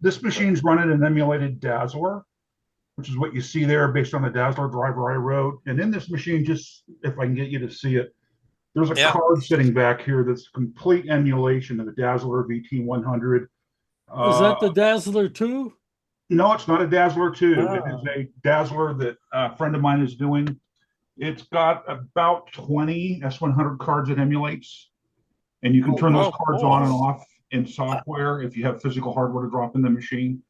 This machine's running an emulated Dazzler, which is what you see there based on the Dazzler driver I wrote. And in this machine, just if I can get you to see it, there's a Yeah. card sitting back here that's complete emulation of the Dazzler VT100. Is Uh, that the Dazzler too? no, it's not a Dazzler 2. It is Ah. a Dazzler that a friend of mine is doing. It's got about 20 S100 cards it emulates, and you can turn those Oh, cards on and cool. off in software if you have physical hardware to drop in the machine.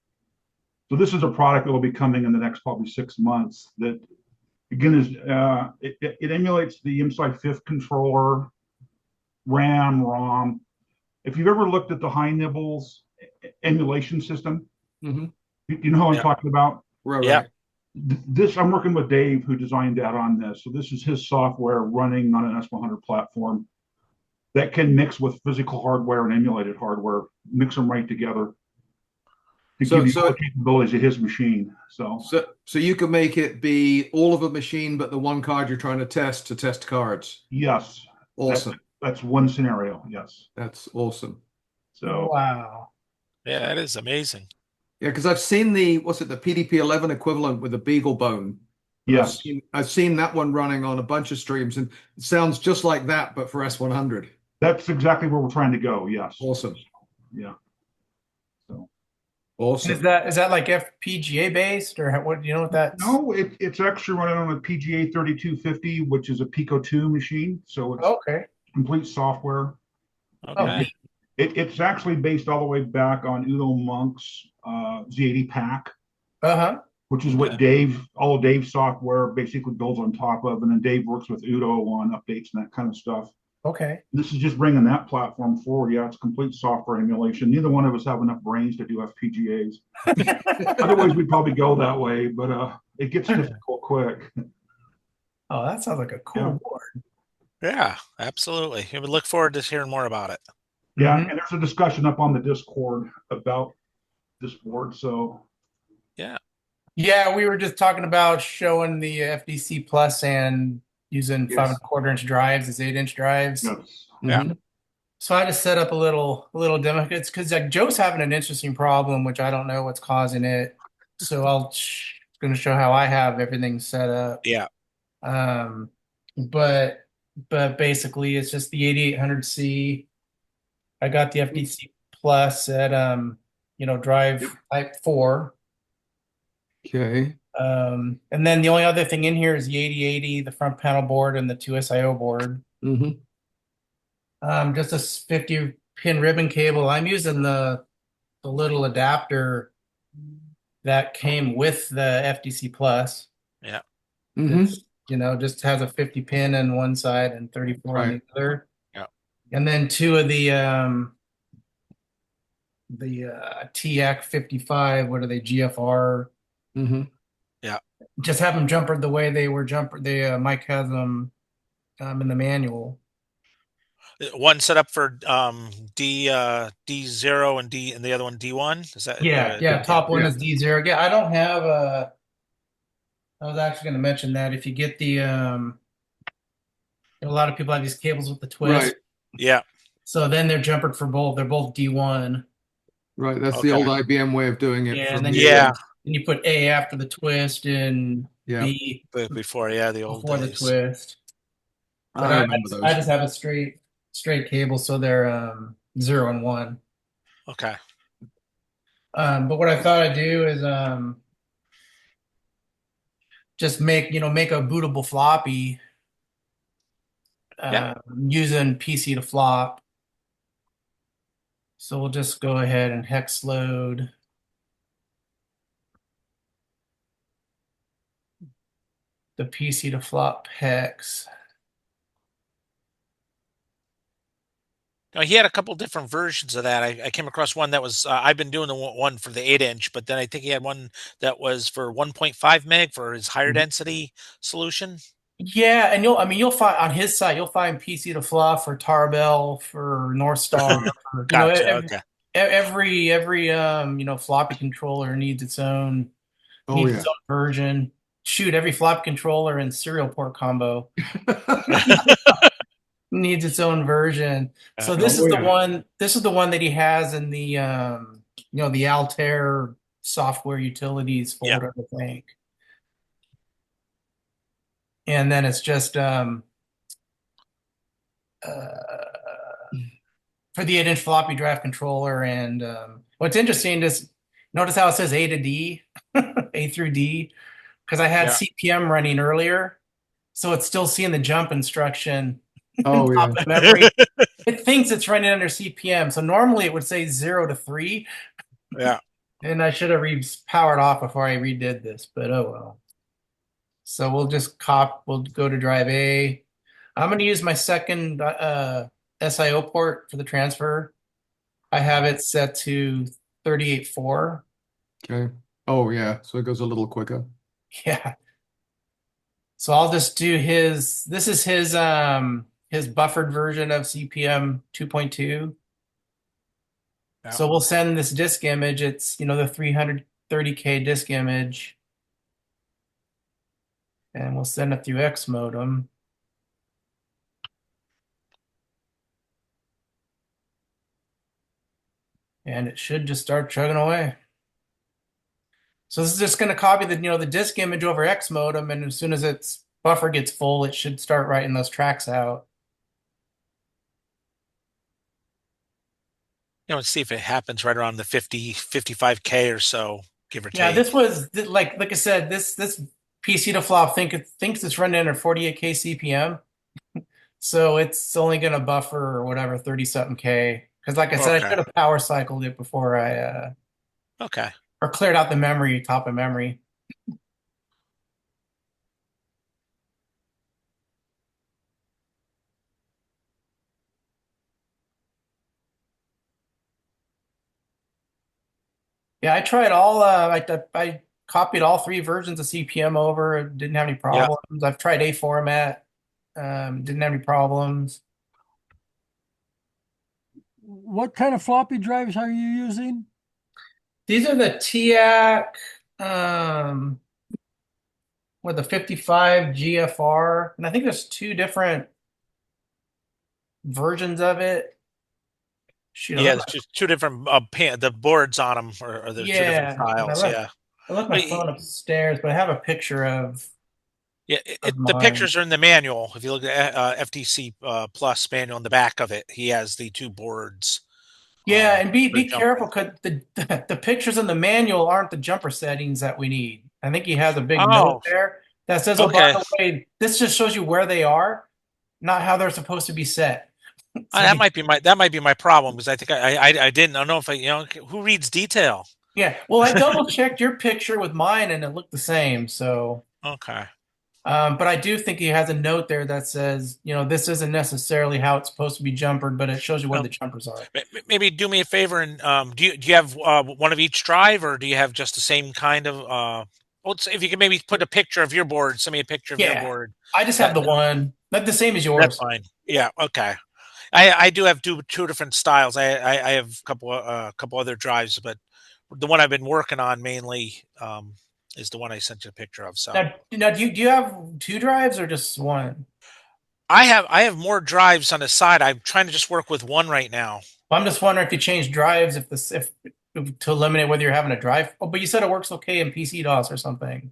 So this is a product that will be coming in the next probably 6 months. That again is it emulates the IMSAI fifth controller, RAM, ROM. If you've ever looked at the High Nibbles emulation system, Mm-hmm. you know what I'm Yeah. talking about. Right, Yeah. right. This I'm working with Dave, who designed that on this. So this is his software running on an S100 platform that can mix with physical hardware and emulated hardware, mix them right together to So, give you all so, the capabilities of his machine. so you could make it be all of a machine, but the one card you're trying to test cards. Yes, Awesome. that's one scenario. Yes. That's awesome. So Wow. Yeah, that is amazing. Yeah, because I've seen the PDP-11 equivalent with the Beagle Bone. yes, I've seen that one running on a bunch of streams, and it sounds just like that, but for S100. that's exactly where we're trying to go. Yes. Awesome. Yeah. So Awesome. Is that like FPGA based or what? You know what that's? no, it's actually running on a PGA 3250, which is a Pico 2 machine. So it's Okay. complete software. Okay. It's actually based all the way back on Udo Monk's Z80 pack, Uh-huh. which is what all of Dave's software basically builds on top of. And then Dave works with Udo on updates and that kind of stuff. Okay. This is just bringing that platform forward. Yeah, it's complete software emulation. Neither one of us have enough brains to do FPGAs. Otherwise, we'd probably go that way, but it gets difficult quick. Oh, that sounds like a cool Yeah. board. Yeah, absolutely. We would look forward to hearing more about it. Yeah, Mhm. and there's a discussion up on the Discord about this board. So Yeah, we were just talking about showing the FDC Plus and using Yes. 5.25-inch drives as 8-inch drives. yes, Yeah. Mhm. So I just set up a little demo. It's because like Joe's having an interesting problem, which I don't know what's causing it. So going to show how I have everything set up. Yeah. Um, but basically it's just the 8800C. I got the FDC Plus at drive type 4. Okay. And then the only other thing in here is the 8080, the front panel board, and the 2SIO board. Mm-hmm. Just a 50-pin ribbon cable. I'm using the little adapter that came with the FDC Plus. Yeah. Mm-hmm. It's, just has a 50 pin on one side and 34 on the other. Yeah. And then two of the TX 55, what are they, GFR? Mm-hmm. Just have them jumpered the way they were jumpered. Mike has them in the manual. One set up for D0 and D, and the other one D1. Is that? Yeah. Top one Yeah. is D0. Yeah, I don't have a. I was actually going to mention that if you get the a lot of people have these cables with the twist. Right. Yeah. So then they're jumpered for both. They're both D1. Right. That's the Okay. old IBM way of doing it. Yeah, from and then the- Yeah. And you put A after the twist and Yeah. B Before, the old before the days. twist. I But remember those. I just have a straight cable, so they're 0 and 1. Okay. But what I thought I'd do is just make a bootable floppy Yeah. using PC to flop. So we'll just go ahead and hex load. The PC to flop hex. Now, he had a couple different versions of that. I came across one that was I've been doing the one for the 8-inch, but then I think he had one that was for 1.5 meg for his higher density solution. Yeah, and you'll find on his site, you'll find PC to flop for Tarbell, for North Star, for, Gotcha. every floppy controller needs its own version. Shoot, every floppy controller and serial port combo needs its own version. So this is the one that he has in the the Altair software utilities Yeah. folder, I think. And then it's just for the 8-inch floppy drive controller. And what's interesting is notice how it says A to D, A through D, because I had Yeah. CPM running earlier. So it's still seeing the jump instruction Oh, top yeah. of memory. It thinks it's running under CPM. So normally it would say 0 to 3. Yeah. And I should have powered off before I redid this, but oh well. So we'll go to drive A. I'm going to use my second SIO port for the transfer. I have it set to 38.4. Okay. Oh, yeah. So it goes a little quicker. Yeah. So I'll just do this is his buffered version of CPM 2.2. Yeah. So we'll send this disk image. It's, the 330K disk image. And we'll send it through X modem. And it should just start chugging away. So this is just going to copy the disk image over X modem, and as soon as its buffer gets full, it should start writing those tracks out. Let's see if it happens right around the 55K or so, give or Yeah, take. this was like I said, this PC to flop thinks it's running under 48K CPM, so it's only going to buffer or whatever 30 something K. Because like I said, I Okay. should have power cycled it before I Okay. or cleared out the memory, top of memory. Yeah, I tried all. I copied all 3 versions of CPM over. It didn't have any Yeah. problems. I've tried A format. Didn't have any problems. What kind of floppy drives are you using? These are the TIAC, with the 55 GFR, and I think there's 2 different versions of it. Shoot, Yeah, there's just 2 different the boards on them, or there's 2 different yeah. styles. Yeah. I left my phone upstairs, but I have a picture of Yeah, the mine. pictures are in the manual. If you look at FTC Plus manual in the back of it, he has the 2 boards. Yeah, and for be jumping. careful because the pictures in the manual aren't the jumper settings that we need. I think he has a big note there that says, "Oh, by Okay. the way, this just shows you where they are, not how they're supposed to be set." So That might be my problem, because I think I didn't. I don't know if who reads detail. yeah, well, I double checked your picture with mine and it looked the same. So, Okay. but I do think he has a note there that says, this isn't necessarily how it's supposed to be jumpered, but it shows you where the jumpers are. Maybe do me a favor and do you have one of each drive, or do you have just the same kind of? Well, if you can maybe put a picture of your board, send me a picture of your board. I just have the one, not the same as yours. That's fine. Yeah. Okay. I do have two different styles. I have a couple other drives, but the one I've been working on mainly is the one I sent you a picture of. So now do you have 2 drives or just one? I have more drives on the side. I'm trying to just work with one right now. Well, I'm just wondering if you change drives, if to eliminate whether you're having a drive. Oh, but you said it works okay in PC DOS or something.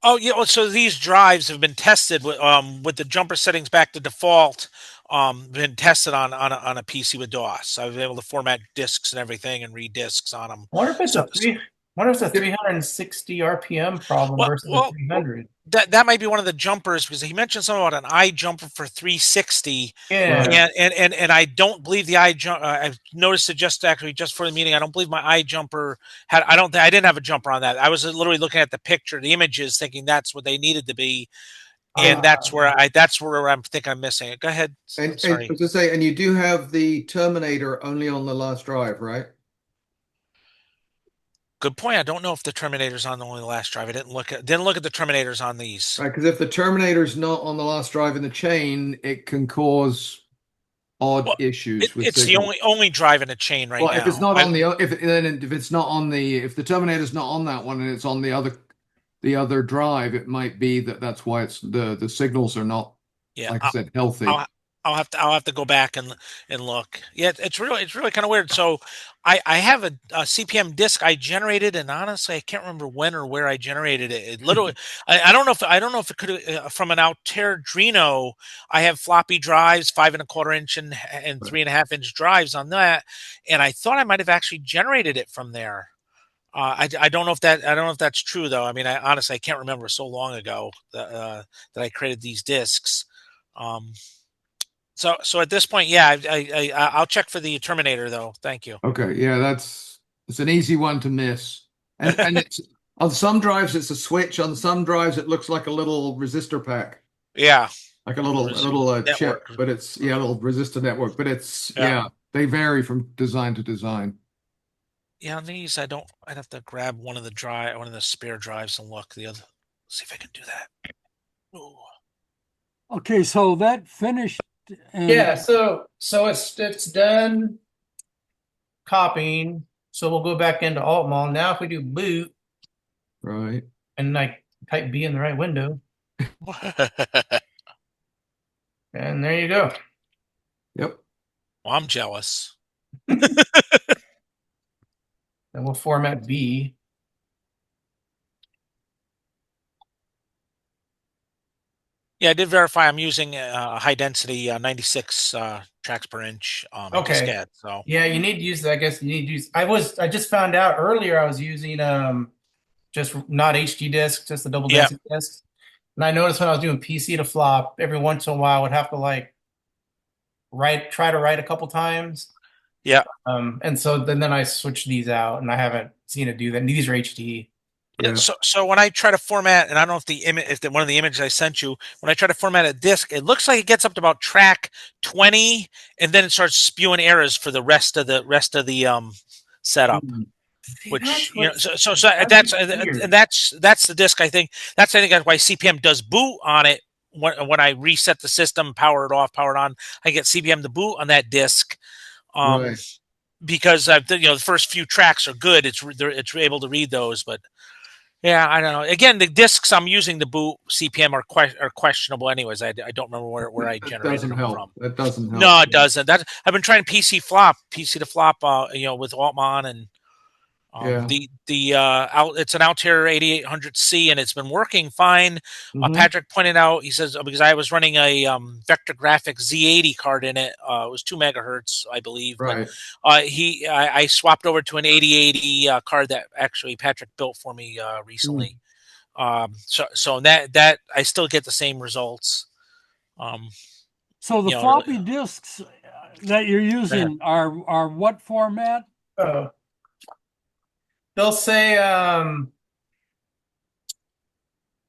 Oh yeah, so these drives have been tested with the jumper settings back to default. Been tested on a PC with DOS. I've been able to format disks and everything and read disks on them. I wonder if it's a 360 RPM problem versus a 300. That might be one of the jumpers, because he mentioned something about an iJumper for 360. Yeah. And I don't believe the iJumper. I've noticed it just for the meeting. I don't believe my iJumper had. I didn't have a jumper on that. I was literally looking at the picture, the images, thinking that's what they needed to be, and that's where I'm thinking I'm missing it. Go ahead. And Sorry. to say, and you do have the Terminator only on the last drive, right? Good point. I don't know if the Terminator's on only the last drive. I didn't look at the Terminators on these. Right, because if the Terminator's not on the last drive in the chain, it can cause odd issues with it's signal. the only drive in a chain right now. Well, if it's not on if the Terminator's not on that one and it's on the other drive, it might be that's why it's the signals are not, like I said, healthy. I'll have to go back and look. Yeah, it's really kind of weird. So I have a CPM disk I generated, and honestly, I can't remember when or where I generated it. It literally, I don't know if it could from an Altair-Duino. I have floppy drives, 5 1/4 inch and 3.5 inch drives on that, and I thought I might have actually generated it from there. I don't know if that's true though. I mean, I honestly I can't remember, so long ago that I created these disks. Um, so at this point, yeah, I'll check for the Terminator though. Thank you. Okay, yeah, it's an easy one to miss. And it's on some drives it's a switch, on some drives it looks like a little resistor pack. Yeah, Like a little chip, network. but it's a little resistor network, but it's Yeah. they vary from design to design. Yeah, on these I'd have to grab one of the spare drives and look the other. See if I can do that. Ooh. Okay, so that finished. And Yeah, so it's done copying. So we'll go back into Alt-Mall. Now if we do boot Right. and like type B in the right window, and there you go. Yep. Well, I'm jealous. And we'll format B. Yeah, I did verify I'm using a high density 96 tracks per inch Okay. diskette. So Yeah, you need to use that. I guess you need to use. I just found out earlier I was using just not HD disc, just the double Yeah. density disc. And I noticed when I was doing PC to flop, every once in a while I would have to like try to write a couple times. Yeah. And so then I switched these out, and I haven't seen it do that. And these are HD. Yeah. Yeah. So when I try to format, and I don't know if one of the images I sent you, when I try to format a disk, it looks like it gets up to about track 20, and then it starts spewing errors for the rest of the setup. Which so that's the disk. I think that's why CPM does boot on it. When I reset the system, power it off, power it on, I get CPM to boot on that disk. Right. Because the first few tracks are good. It's able to read those, but yeah, I don't know. Again, the disks I'm using to boot CPM are questionable. Anyways, I don't remember where I generated them from. That doesn't help. No, it doesn't. I've been trying PC to flop, with Altman and Yeah. it's an Altair 8800C and it's been working fine. Mhm. Patrick pointed out, he says, because I was running a Vector Graphics Z80 card in it. It was 2 megahertz, I believe. Right. But I swapped over to an 8080 card that actually Patrick built for me recently. So that I still get the same results. so the floppy disks that you're using are what format? They'll say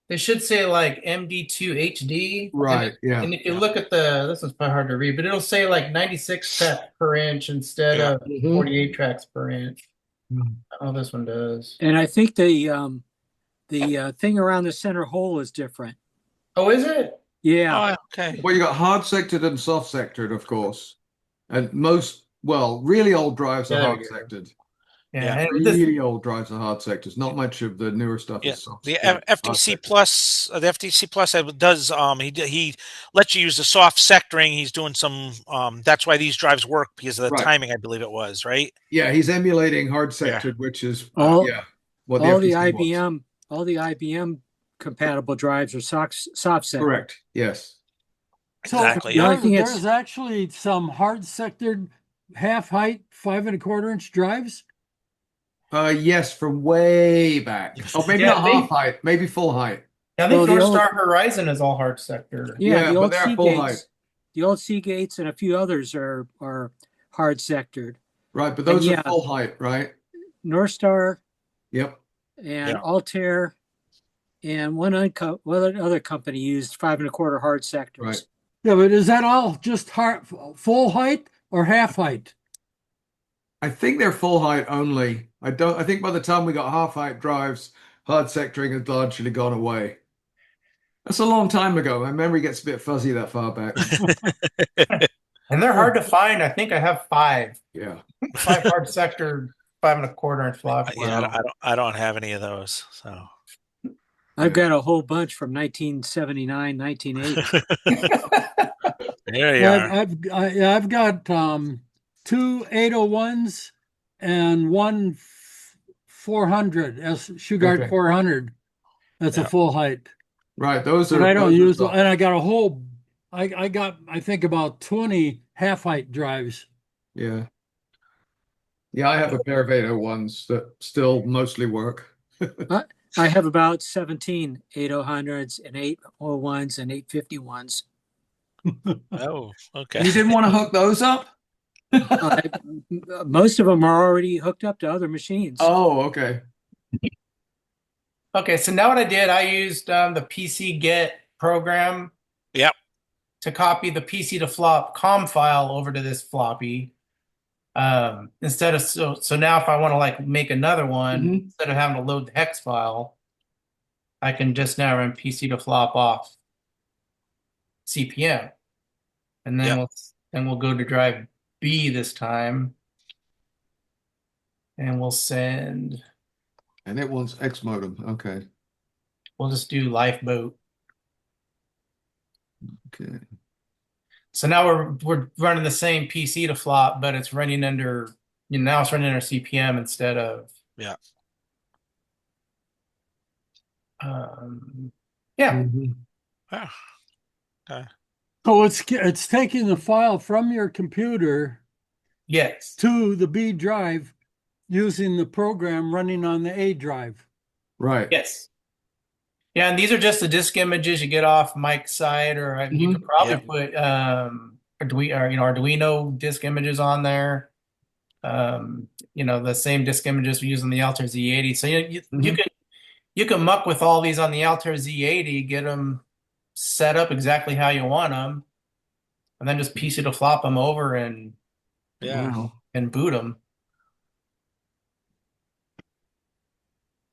they should say like MD2 HD. Right. Yeah. And if you look at this one's probably hard to read, but it'll say like 96 tracks per inch instead of 48 tracks per inch. Oh, this one does. And I think the thing around the center hole is different. Oh, is it? Yeah. Oh, okay. Well, you got hard sectored and soft sectored, of course. And really old drives are hard sectored. Yeah. Really old drives are hard sectors. Not much of the newer stuff is soft. The FTC Plus, does he lets you use the soft sectoring. He's doing some that's why these drives work, because of the timing, I believe it was, right? Yeah, he's emulating hard sectored, which is all the IBM compatible drives are soft sectored. Correct. Yes. So exactly. There's actually some hard sectored half height 5 1/4 inch drives. Yes, from way back. Oh, maybe not half height, maybe full height. I think North Star Horizon is all hard sector. Yeah, the old they're full height. The old Seagates and a few others are hard sectored. Right, but those are full height, right? North Star. Yep. And Altair, and one other company used 5 1/4 hard sectors. Right. Yeah, but is that all just full height or half height? I think they're full height only. I think by the time we got half height drives, hard sectoring had largely gone away. That's a long time ago. My memory gets a bit fuzzy that far back. And they're hard to find. I think I have 5. Yeah. 5 hard sector 5 1/4 inch floppy. Yeah, I don't have any of those. So I've got a whole bunch from 1979, 1980. There you are. I've got two 801s and one 400 Shugart Okay. 400. That's a Yeah. full height. Right. Those But are. I don't those are use stock. and I got a whole. I got I think about 20 half height drives. Yeah. Yeah, I have a pair of 801s that still mostly work. I have about 17 800s and 801s and 851s. Oh, okay. You didn't want to hook those up? Most of them are already hooked up to other machines. Oh, okay. Okay, so now what I did, I used the PC get program. Yep. To copy the PC to flop COM file over to this floppy. Instead of so now if I want to like make another one, instead of having to load the hex file, I can just now run PC to flop off CPM, and then we'll go to drive B this time, and we'll send. And it wants X modem. Okay. We'll just do lifeboat. Okay. So now we're running the same PC to flop, but it's running under now it's running under CPM instead of Yeah. Yeah. Oh, okay. So it's taking the file from your computer Yes. to the B drive using the program running on the A drive. Right. Yes. Yeah, and these are just the disk images you get off Mike's site, or you could probably put Arduino disk images on there. The same disk images we use on the Altair Z80. So you can muck with all these on the Altair Z80, get them set up exactly how you want them, and then just PC to flop them over and boot them.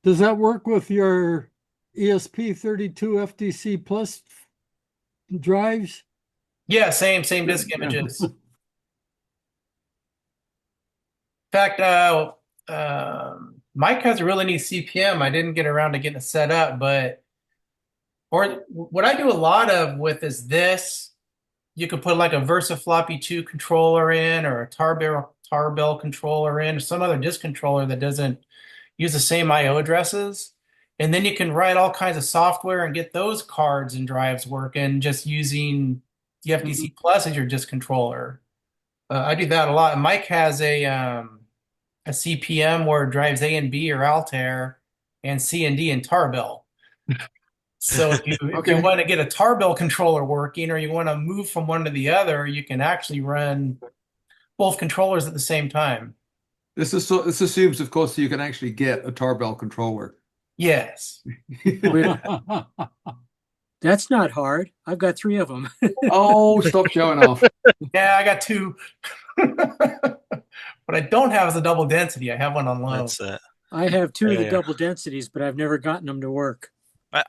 Does that work with your ESP32 FTC Plus drives? Yeah, same disk images. In fact, Mike has a really neat CPM. I didn't get around to getting it set up, but what I do a lot of with is this. You could put like a VersaFloppy 2 controller in, or a Tarbell controller in, or some other disk controller that doesn't use the same I/O addresses. And then you can write all kinds of software and get those cards and drives working just using the FTC Plus as your disk controller. I do that a lot. And Mike has a CPM where it drives A and B or Altair, and C and D and Tarbell. So if you want to get a Tarbell controller working, or you want to move from one to the other, you can actually run both controllers at the same time. This assumes, of course, that you can actually get a Tarbell controller. Yes. That's not hard. I've got 3 of them. Oh, stop showing off. Yeah, I got 2. What I don't have is a double density. I have one on low. That's it. I have 2 of the double densities, but I've never gotten them to work. I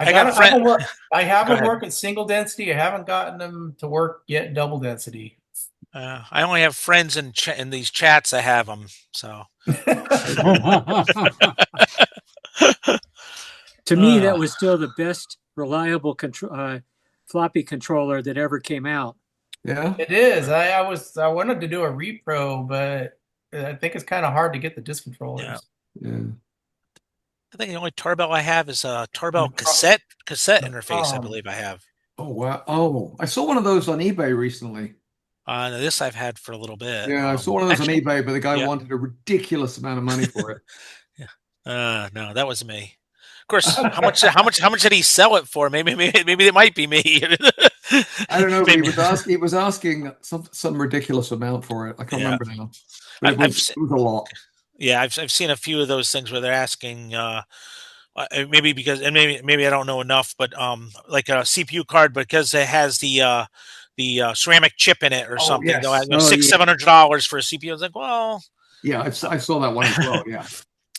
have them work in single density. I haven't gotten them to work yet double density. I only have friends in these chats that have them. So to me, that was still the best reliable floppy controller that ever came out. Yeah, it is. I wanted to do a repro, but I think it's kind of hard to get the disk controllers. Yeah. I think the only Tarbell I have is a Tarbell cassette interface. I believe I have. Oh wow! Oh, I saw one of those on eBay recently. This I've had for a little bit. Yeah, I saw one of those on eBay, but the guy wanted a ridiculous amount of money for it. No, that wasn't me. Of course, how much did he sell it for? Maybe it might be me. I don't know, but he was asking some ridiculous amount for it. I can't remember now. But it was a lot. Yeah, I've seen a few of those things where they're asking maybe I don't know enough, but like a CPU card because it has the ceramic chip in it or something. Yes. They'll have $600-700 for a CPU. I was like, well, yeah, I saw that one as well. Yeah,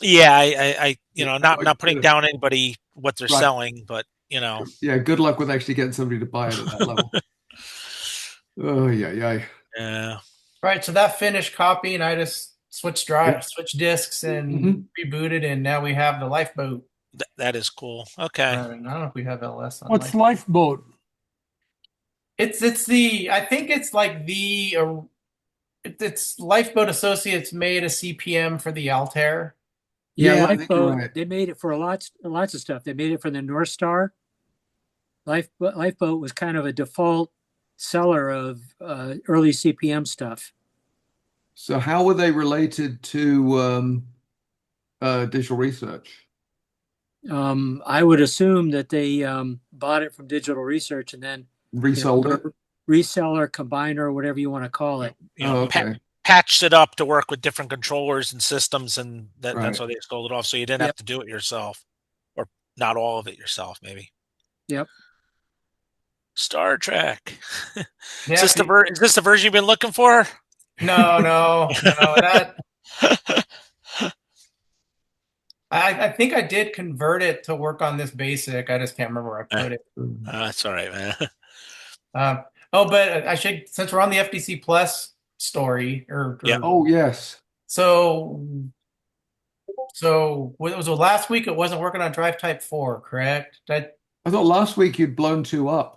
yeah, I not putting down anybody what they're selling, but yeah, good luck with actually getting somebody to buy it at that level. Oh yeah. Right, so that finished copying, I just switched disks and rebooted, and now we have the lifeboat. That is cool. Okay. I don't know if we have LS on. What's lifeboat? It's the I think it's like the it's Lifeboat Associates made a CPM for the Altair. Yeah, Yeah, I think you're Lifeboat, right. they made it for lots of stuff. They made it for the North Star. Lifeboat was kind of a default seller of early CPM stuff. So how were they related to digital research? I would assume that they bought it from Digital Research and then, Resold it? reseller, combiner, whatever you want to call it. Oh, okay. Patched it up to work with different controllers and systems, and that's Right. why they sold it off. So you didn't have to do it yourself, or not all of it yourself, maybe. Yep. Star Trek. Yeah, Is this the version you've been looking for? no. That I think I did convert it to work on this basic. I just can't remember where I put it. That's all right, man. But I should, since we're on the FTC Plus story, Yeah. Oh, yes. so what was last week? It wasn't working on drive type 4, correct? I thought last week you'd blown 2 up.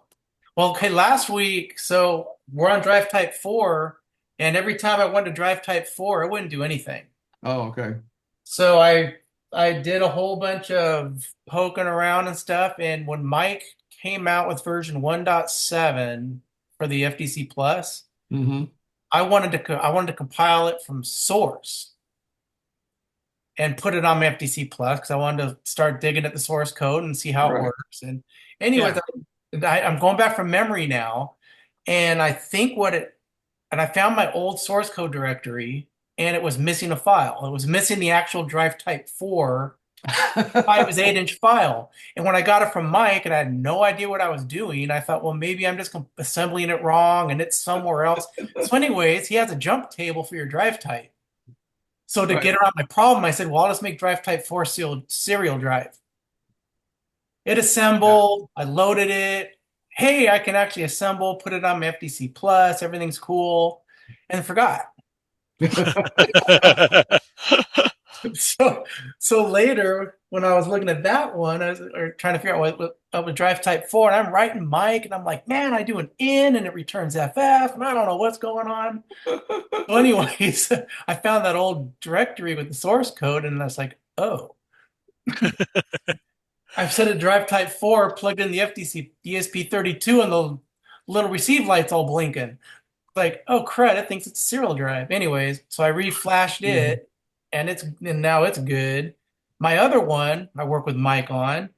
Well, okay, last week, so we're on drive type 4, and every time I went to drive type 4, it wouldn't do anything. Oh, okay. So I did a whole bunch of poking around and stuff, and when Mike came out with version 1.7 for the FTC Plus, Mm-hmm. I wanted to compile it from source and put it on my FTC Plus because I wanted to start digging at the source code and see how it Right. works. And anyways, I'm going back from memory now, and I think I found my old source code directory, and it was missing a file. It was missing the actual drive type 4 5 8-inch file. And when I got it from Mike and I had no idea what I was doing, I thought, well, maybe I'm just assembling it wrong and it's somewhere else. So anyways, he has a jump table for your drive type. So to get around my problem, I said, well, I'll just make drive type 4 serial drive. It assembled, I loaded it. Hey, I can actually assemble, put it on my FTC Plus, everything's cool, and forgot. So later, when I was looking at that one, I was trying to figure out what would drive type 4, and I'm writing Mike, and I'm like, man, I do an in and it returns FF, and I don't know what's going on. So anyways, I found that old directory with the source code, and I was like, oh. I've set a drive type 4, plugged in the FTC ESP32, and the little receive light's all blinking. Like, oh crud, it thinks it's a serial drive. Anyways, so I reflashed it, and now it's good. My other one I work with Mike on,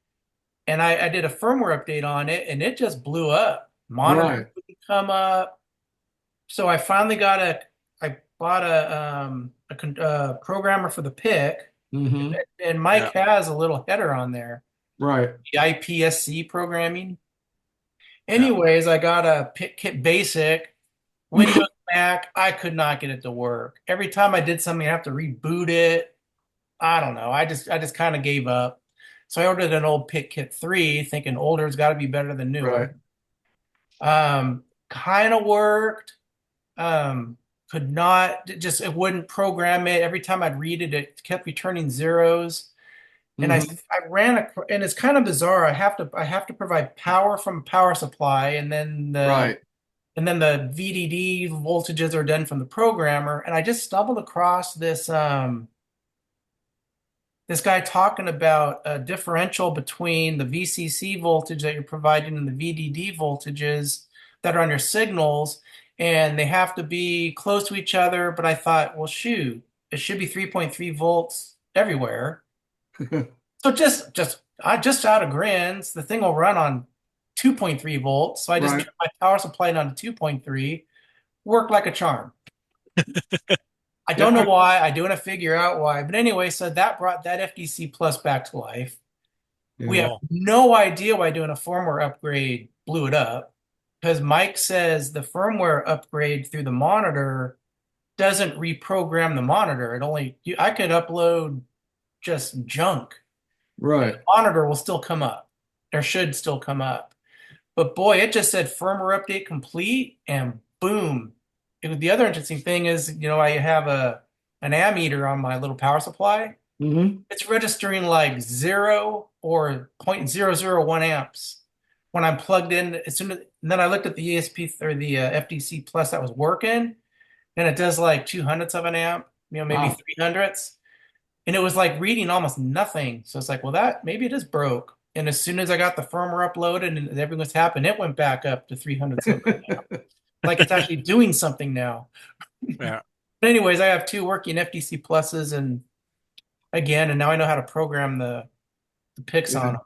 and I did a firmware update on it, and it just blew up. Monitor wouldn't come up. So I finally I bought a programmer for the PIC, and Mike has a little header on there. Right. The IPSC programming. Anyways, I got a PIC kit basic. Windows, Mac, I could not get it to work. Every time I did something, I have to reboot it. I don't know. I just kind of gave up. So I ordered an old PIC Kit 3, thinking older's got to be better than newer. Kind of worked. Could not, it wouldn't program it. Every time I'd read it, it kept returning zeros. And I ran and it's kind of bizarre. I have to provide power from a power supply, and then the VDD voltages are done from the programmer. And I just stumbled across this this guy talking about a differential between the VCC voltage that you're providing and the VDD voltages that are on your signals, and they have to be close to each other. But I thought, well, shoot, it should be 3.3 volts everywhere. So just out of grins, the thing will run on 2.3 volts. So I just turned my power supply down to 2.3. Worked like a charm. I don't know why. I do want to figure out why. But anyway, so that brought that FTC Plus back to life. We have no idea why doing a firmware upgrade blew it up, because Mike says the firmware upgrade through the monitor doesn't reprogram the monitor. I could upload just junk. Right. The monitor will still come up, or should still come up. But boy, it just said firmware update complete, and boom. The other interesting thing is, I have an ammeter on my little power supply. It's registering like 0 or 0.001 amps. when I'm plugged in, as soon as, and then I looked at the ESP or the FDC Plus that was working, and it does like 200ths of an amp, maybe Wow. 300ths. And it was like reading almost nothing. So it's like, well, that maybe it is broke. And as soon as I got the firmware uploaded and everything was happening, it went back up to 300ths of an amp. Like it's actually doing something now. Yeah. But anyways, I have 2 working FDC Pluses and now I know how to program the picks on them.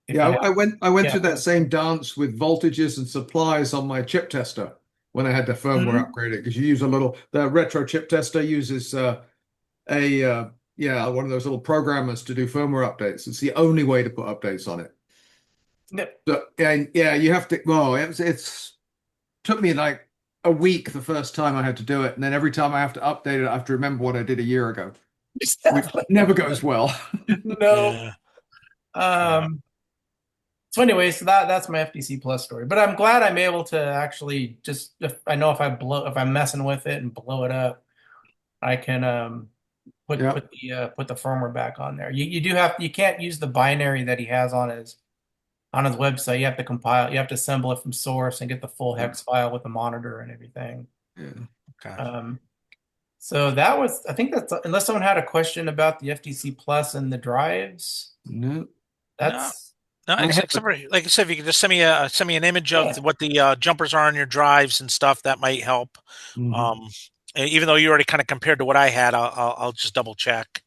Yeah, I went Yeah. through that same dance with voltages and supplies on my chip tester when I had the firmware upgraded, because you use the retro chip tester uses one of those little programmers to do firmware updates. It's the only way to put updates on it. Yep. So, you have to. Well, it's took me like a week the first time I had to do it, and then every time I have to update it, I have to remember what I did a year ago, which never goes well. No. Yeah. So anyway, so that's my FDC Plus story. But I'm glad I'm able to actually just, if I'm messing with it and blow it up, I can put the firmware back on there. You can't use the binary that he has on his website. You have to compile, you have to assemble it from source and get the full hex file with the monitor and everything. Yeah. Okay. So that was, I think that's, unless someone had a question about the FDC Plus and the drives. No. That's No, except for, like I said, if you could just send me an image of what the jumpers are on your drives and stuff, that might help. Even though you already kind of compared to what I had, I'll just double check.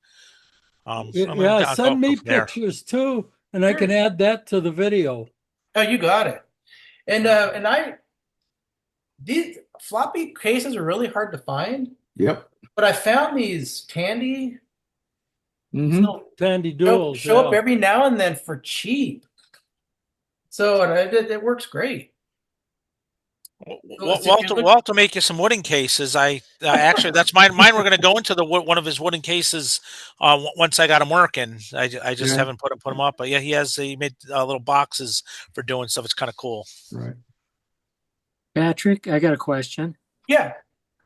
Send me pictures too, and I can add that to the video. Oh, you got it. And these floppy cases are really hard to find. Yep. But I found these Tandy. Tandy duals show up every now and then for cheap. So it works great. Walter make you some wooden cases. Actually, that's mine. Mine were going to go into one of his wooden cases once I got them working. I just haven't put them up. But yeah, he made little boxes for doing stuff. It's kind of cool. Right. Patrick, I got a question. Yeah.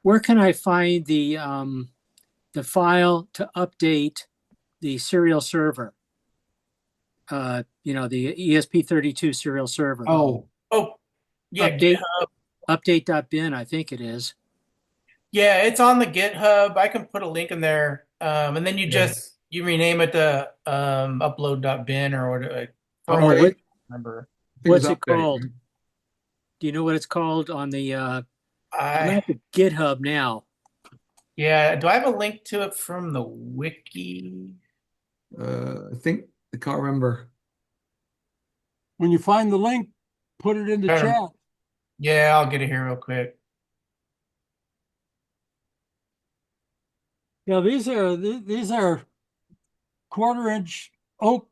Where can I find the file to update the serial server? The ESP32 serial server. Oh, yeah. Update.bin, I think it is. Yeah, it's on the GitHub. I can put a link in there. And then you rename it to upload.bin or whatever. Remember. What's it called? Do you know what it's called on the I'm at the GitHub now. Yeah, do I have a link to it from the wiki? I can't remember. When you find the link, put it in the chat. Yeah, I'll get it here real quick. Yeah, these are 1/4-inch oak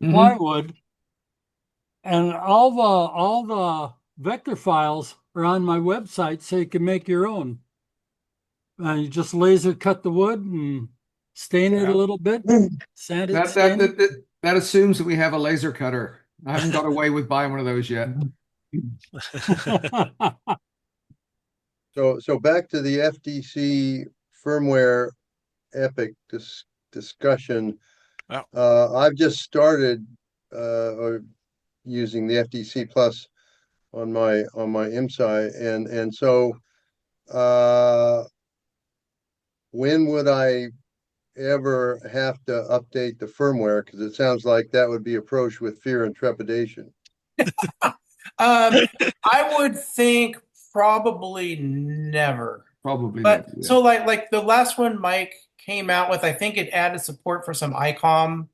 plywood, and all the vector files are on my website, so you can make your own. You just laser cut the wood and stain it a little bit, sand it. That assumes that we have a laser cutter. I haven't got away with buying one of those yet. So back to the FDC firmware epic discussion. Wow. I've just started using the FDC Plus on my IMSAI, and so when would I ever have to update the firmware? Because it sounds like that would be approached with fear and trepidation. I would think probably never. Probably but never, yeah. So like the last one Mike came out with, I think it added support for some ICOM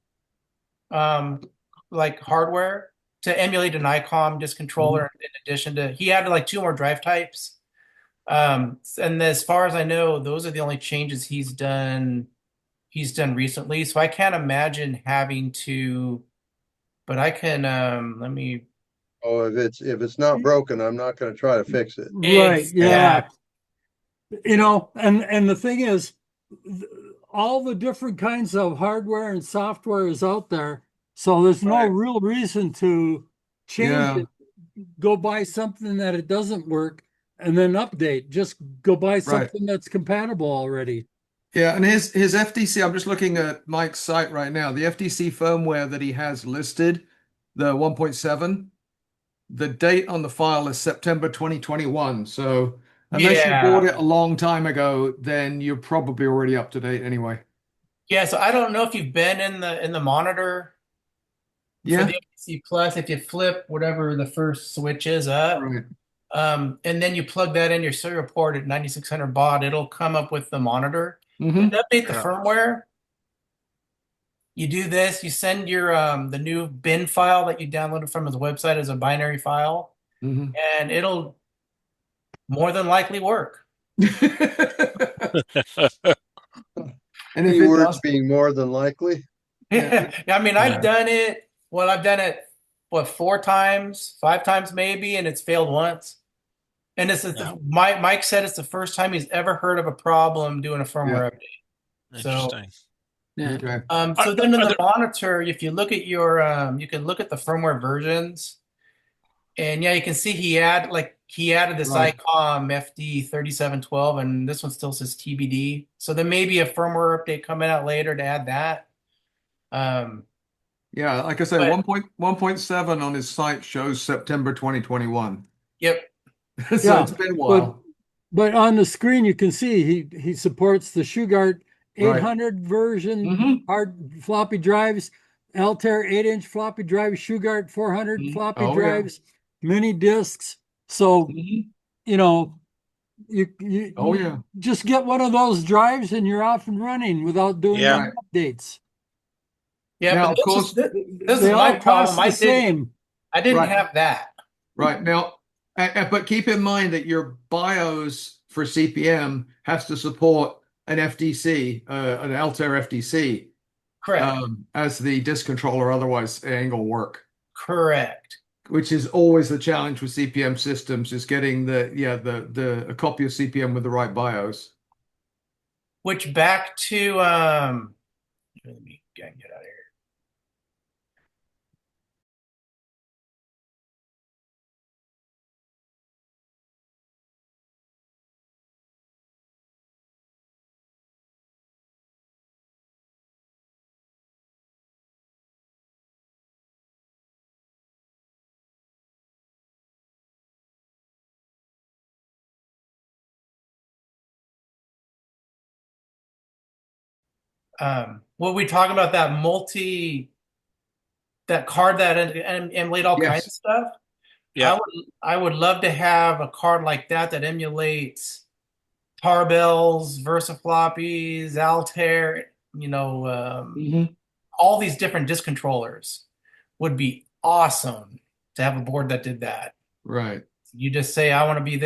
like hardware to emulate an ICOM disk controller. In addition to, he added like 2 more drive types. And as far as I know, those are the only changes he's done recently. So I can't imagine having to, but I can let me. Oh, if it's not broken, I'm not going to try to fix it. Right. Yeah. And the thing is, all the different kinds of hardware and software is out there. So there's no real reason to change it. Go buy something that it doesn't work and then update. Just go buy something that's compatible already. Yeah, and his FDC, I'm just looking at Mike's site right now. The FDC firmware that he has listed the 1.7, the date on the file is September 2021. So unless you bought it a long time ago, then you're probably already up to date anyway. Yeah, so I don't know if you've been in the monitor for Yeah. the FTC Plus. If you flip whatever the first switch is up, Right. and then you plug that in your serial port at 9600 baud, it'll come up with the monitor. Mhm. To update the firmware, you do this. You send your the new bin file that you downloaded from his website as a binary file, Mhm. and it'll more than likely work. And if it Keywords does, being more than likely. Yeah, I mean, Yeah. I've done it. Well, I've done it, what, 4 times, 5 times maybe, and it's failed once. And this is Mike said it's the first time he's ever heard of a problem doing a firmware update. Interesting. Yeah. okay. So then in the monitor, if you look at your, you can look at the firmware versions, and yeah, you can see he added this Right. ICOM FD3712, and this one still says TBD. So there may be a firmware update coming out later to add that. Yeah, like I say, But- 1.7 on his site shows September 2021. Yep. So Yeah, it's been a while. But on the screen, you can see he supports the Shugart Right. 800 version Mhm. hard floppy drives, Altair 8-inch floppy drives, Shugart 400 Mhm. floppy Oh, yeah. drives, mini discs. So, Mhm. you know, you Oh, yeah. just get one of those drives and you're off and running without doing Yeah. any updates. Yeah, Now, but of this course, is this They is all my cost problem. the I same. didn't Right. have that. Right now, but keep in mind that your BIOS for CPM has to support an FDC, an Altair FDC, Correct. as the disk controller. Otherwise, it ain't gonna work. Correct. Which is always the challenge with CPM systems, is getting a copy of CPM with the right BIOS. Which back to let me get out of here. What we talking about, that card that emulate all kinds of Yes. stuff. Yeah. I would love to have a card like that emulates Tarbells, VersaFloppies, Altair, Mhm. all these different disk controllers. Would be awesome to have a board that did that. Right. You just say, I want to be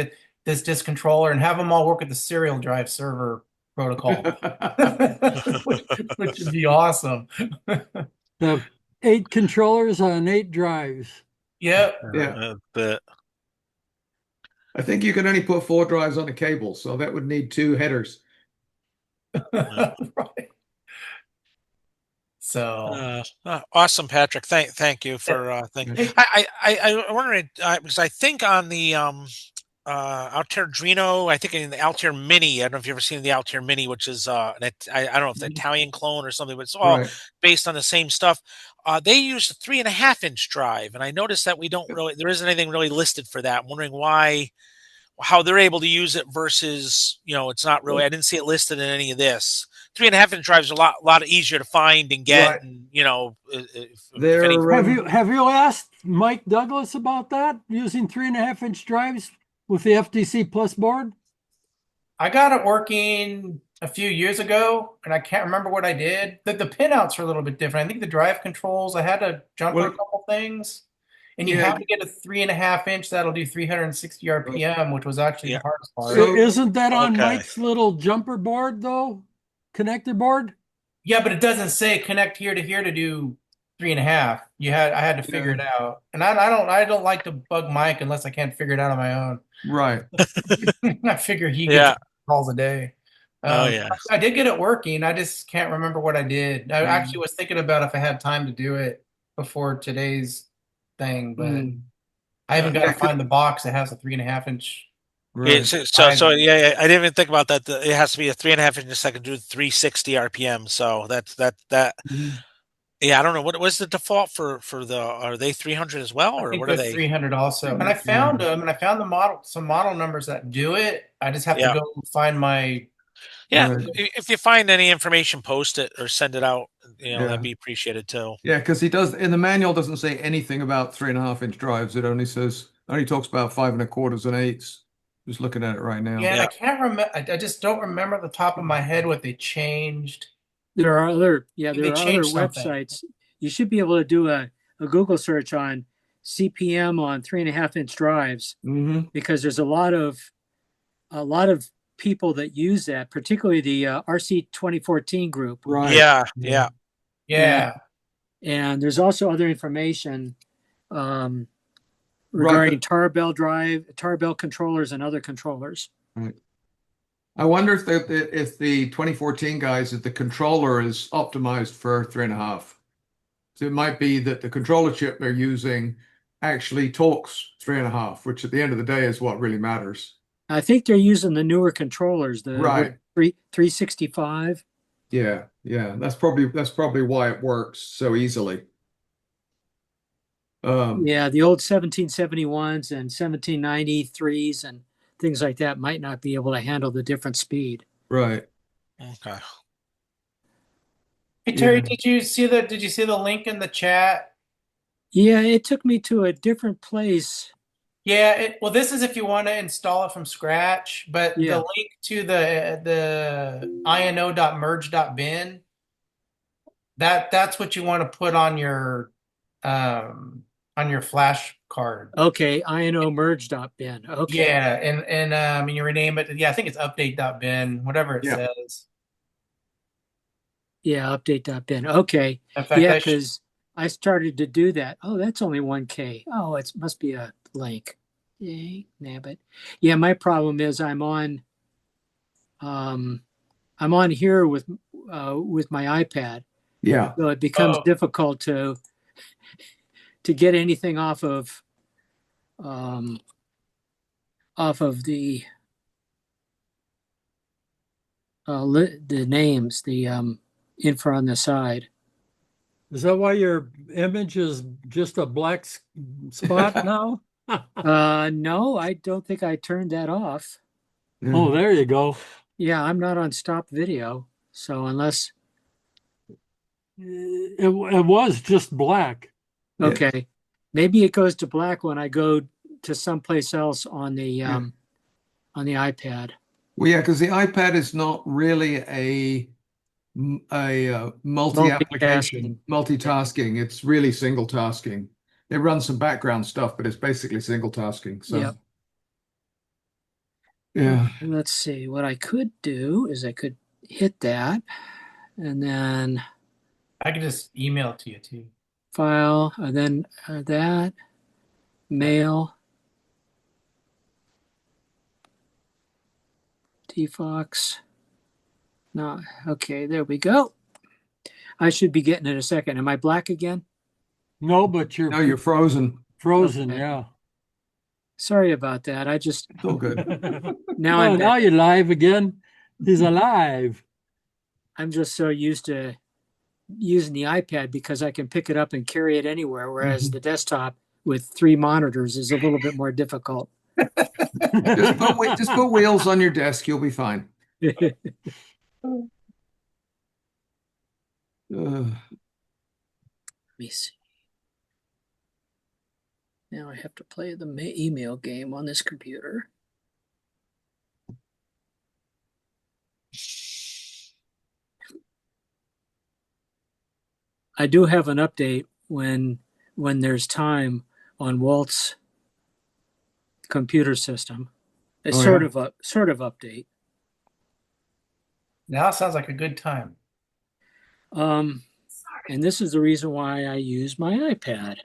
this disk controller, and have them all work with the serial drive server protocol, which would be awesome. The 8 controllers on 8 drives. Yep. Yeah. But I think you can only put 4 drives on a cable, so that would need 2 headers. Right. So awesome, Patrick. Thank you for thank. Hey. I wondering because I think on the Altair-Duino, I think in the Altair Mini. I don't know if you've ever seen the Altair Mini, which is I don't know if the Italian clone or something, but it's all Right. based on the same stuff. They use a 3.5-inch drive, and I noticed that there isn't anything really listed for that. I'm wondering how they're able to use it versus, it's not really. I didn't see it listed in any of this. 3.5-inch drive is a lot easier to find and get, Right. and Have you asked Mike Douglas about that, using 3.5-inch drives with the FTC Plus board? I got it working a few years ago, and I can't remember what I did. The pinouts are a little bit different. I think the drive controls, I had to jump Well, a couple things. And you yeah. have to get a 3.5-inch that'll do 360 RPM, which was actually the hardest part. So- Isn't that on Okay. Mike's little jumper board though? Connector board? Yeah, but it doesn't say connect here to here to do 3.5. I had to figure it out. And I don't like to bug Mike unless I can't figure it out on my own. Right. I figure he gets calls a day. yeah. I did get it working. I just can't remember what I did. I actually was thinking about if I had time to do it before today's thing, but I haven't got to find the box that has a 3.5-inch. Yeah, Right. so yeah, I didn't even think about that. It has to be a 3.5-inch that can do 360 RPM. So that Mhm. Yeah, I don't know what was the default for the. Are they 300 as well, I or think what are they're they? 300 also. And I found them, and I found the model, some model numbers that do it. I just have to Yeah. go find my. Yeah, Right. if you find any information, post it or send it out. Yeah. That'd be appreciated too. Yeah, because he does in the manual doesn't say anything about 3.5-inch drives. It only talks about 5.25s and 8s. Just looking at it right now. Yeah, and I Yeah. can't remember. I just don't remember at the top of my head what they changed. There are other, They there are other changed something. websites. You should be able to do a Google search on CPM on 3.5-inch drives Mm-hmm. because there's a lot of people that use that, particularly the RC 2014 group. Right. Yeah. Yeah. Yeah. And there's also other information regarding Right. tarbell controllers and other controllers. Right. I wonder if the 2014 guys, if the controller is optimized for 3.5. So it might be that the controller chip they're using actually talks 3.5, which at the end of the day is what really matters. I think they're using the newer controllers, the Right. 365. Yeah, yeah. That's probably why it works so easily. Yeah, the old 1771s and 1793s and things like that might not be able to handle the different speed. Right. Okay. Hey Terry, Yeah. did you see the link in the chat? Yeah, it took me to a different place. Yeah, well, this is if you want to install it from scratch, but Yeah. the link to the ino.merge.bin, that's what you want to put on your flash card. Okay, ino-merge.bin. Okay. Yeah, and you rename it. Yeah, I think it's update.bin, whatever it Yeah. says. Yeah, update.bin. Okay. In fact, Yeah, because I started to do that. Oh, that's only 1K. Oh, it must be a link. Yay, nabbit. Yeah, my problem is I'm on here with my iPad. Yeah. So it becomes difficult to get anything off of the the names, the info on the side. Is that why your image is just a black spot now? No, I don't think I turned that off. Oh, there you go. Yeah, I'm not on stop video. So unless It was just black. Yeah. okay, maybe it goes to black when I go to someplace else on the iPad. Well, yeah, because the iPad is not really a multi-application, multitasking. It's really single tasking. It runs some background stuff, but it's basically single tasking. So, Yep. yeah. Let's see. What I could do is I could hit that, and then I could just email it to you too. file, and then that mail. Tfox. No, okay, there we go. I should be getting it in a second. Am I black again? No, but you're No, you're frozen. frozen. Okay. Yeah. Sorry about that. I just It's all good. now Oh, I'm now back. you're live again. He's alive. I'm just so used to using the iPad because I can pick it up and carry it anywhere, whereas the desktop with 3 monitors is a little bit more difficult. Just put wheels on your desk. You'll be fine. Let me see. Now I have to play the email game on this computer. I do have an update when there's time on Walt's computer system. A sort of update. Now it sounds like a good time. And this is the reason why I use my iPad.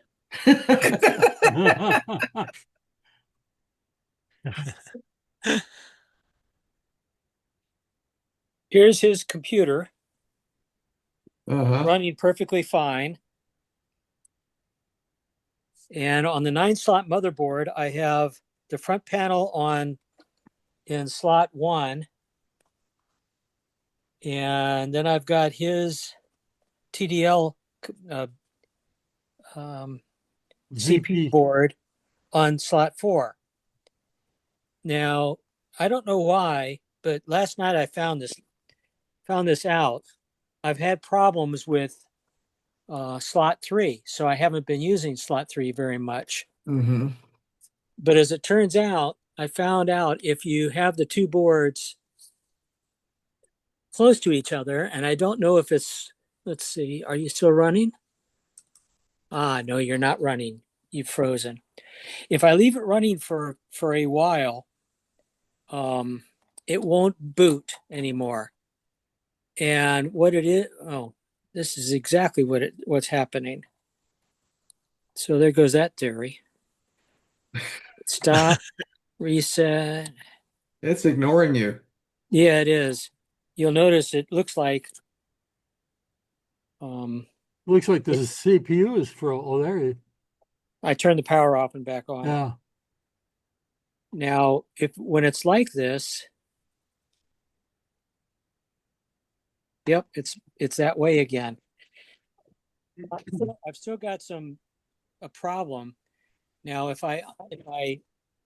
Here's his computer running perfectly fine. And on the 9-slot motherboard, I have the front panel in slot 1. And then I've got his TDL ZP. CPU board on slot 4. Now, I don't know why, but last night I found this out. I've had problems with slot 3, so I haven't been using slot 3 very much. Mm-hmm. But as it turns out, I found out if you have the two boards close to each other, and I don't know if it's, let's see, are you still running? No, you're not running. You've frozen. If I leave it running for a while, it won't boot anymore. And what it is, this is exactly what's happening. So there goes that theory. Stop, reset. It's ignoring you. Yeah, it is. You'll notice it looks like Looks like the CPU is there you I turned the power off and back on. Yeah. Now, when it's like this, yep, it's that way again. I've still got a problem. Now, if I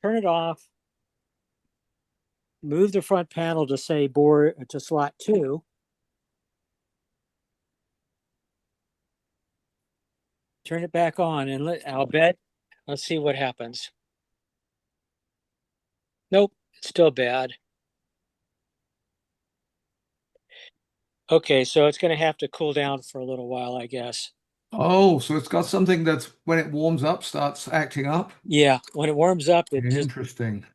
turn it off, move the front panel to say board to slot 2, turn it back on, and let's see what happens. Nope, it's still bad. Okay, so it's going to have to cool down for a little while, I guess. Oh, so it's got something that's when it warms up starts acting up. Yeah, when it warms up, Interesting.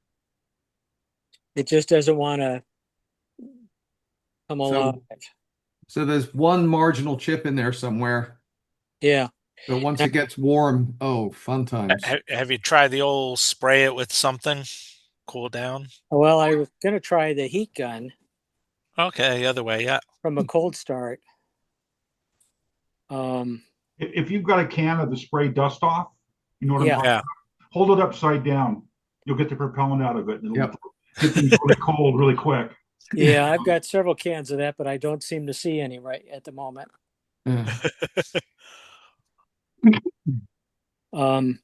it just doesn't want to come alive. So there's one marginal chip in there somewhere. Yeah. But once it gets warm, fun times. Have you tried the old spray it with something, cool down? Well, I was going to try the heat gun. Okay, the other way, yeah. From a cold start. If you've got a can of the spray dust off, you know what I'm talking Yeah. about? Hold it upside down. You'll get the propellant out of it. And Yep. Get things really cold really quick. Yeah, I've got several cans of that, but I don't seem to see any right at the moment. Yeah.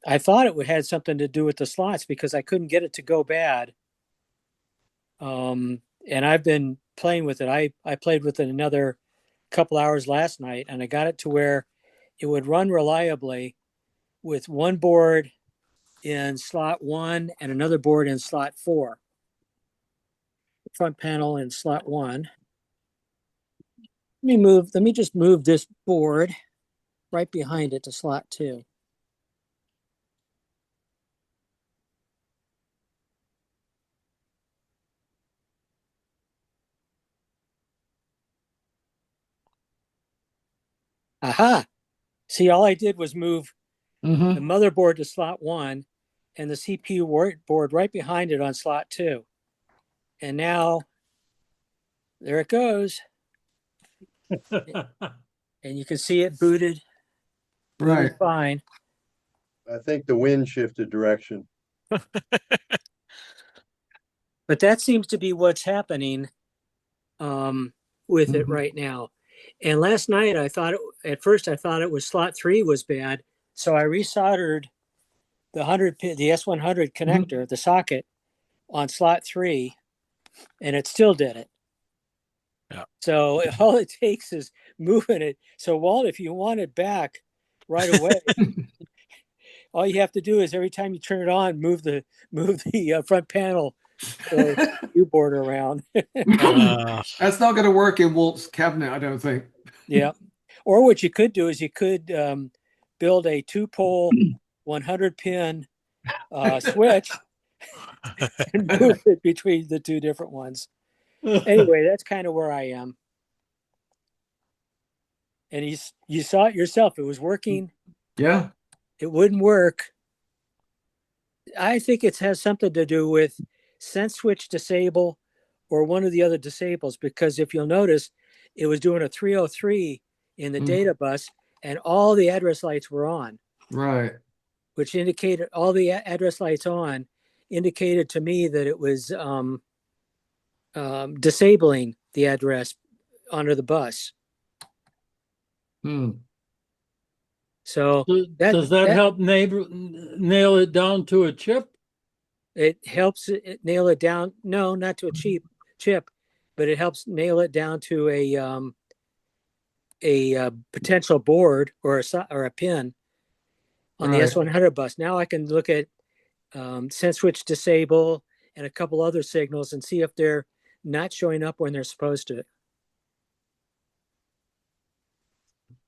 I thought it would have something to do with the slots because I couldn't get it to go bad. And I've been playing with it. I played with it another couple hours last night, and I got it to where it would run reliably with one board in slot 1 and another board in slot 4. The front panel in slot 1. Let me just move this board right behind it to slot 2. Aha! See, all I did was move the motherboard to slot 1 and the CPU board right behind it on slot 2. And now, there it goes. And you can see it booted Right. fine. I think the wind shifted direction. But that seems to be what's happening with it right now. And last night at first I thought it was slot 3 was bad. So I resoldered the S100 connector, the socket on slot 3, and it still did it. Yeah. So all it takes is moving it. So Walt, if you want it back right away, all you have to do is every time you turn it on, move the front panel or U-board around. That's not going to work in Walt's cabinet, I don't think. Yeah. Or what you could do is you could build a 2-pole 100-pin switch and move it between the two different ones. Anyway, that's kind of where I am. And you saw it yourself. It was working. Yeah. It wouldn't work. I think it has something to do with sense switch disable or one of the other disables, because if you'll notice, it was doing a 303 in the data bus and all the address lights were on. Right. Which indicated all the address lights on indicated to me that it was disabling the address onto the bus. So that Does that help nail it down to a chip? it helps it nail it down. No, not to a chip, but it helps nail it down to a potential board or a pin on the Right. S100 bus. Now I can look at sense switch disable and a couple other signals and see if they're not showing up when they're supposed to.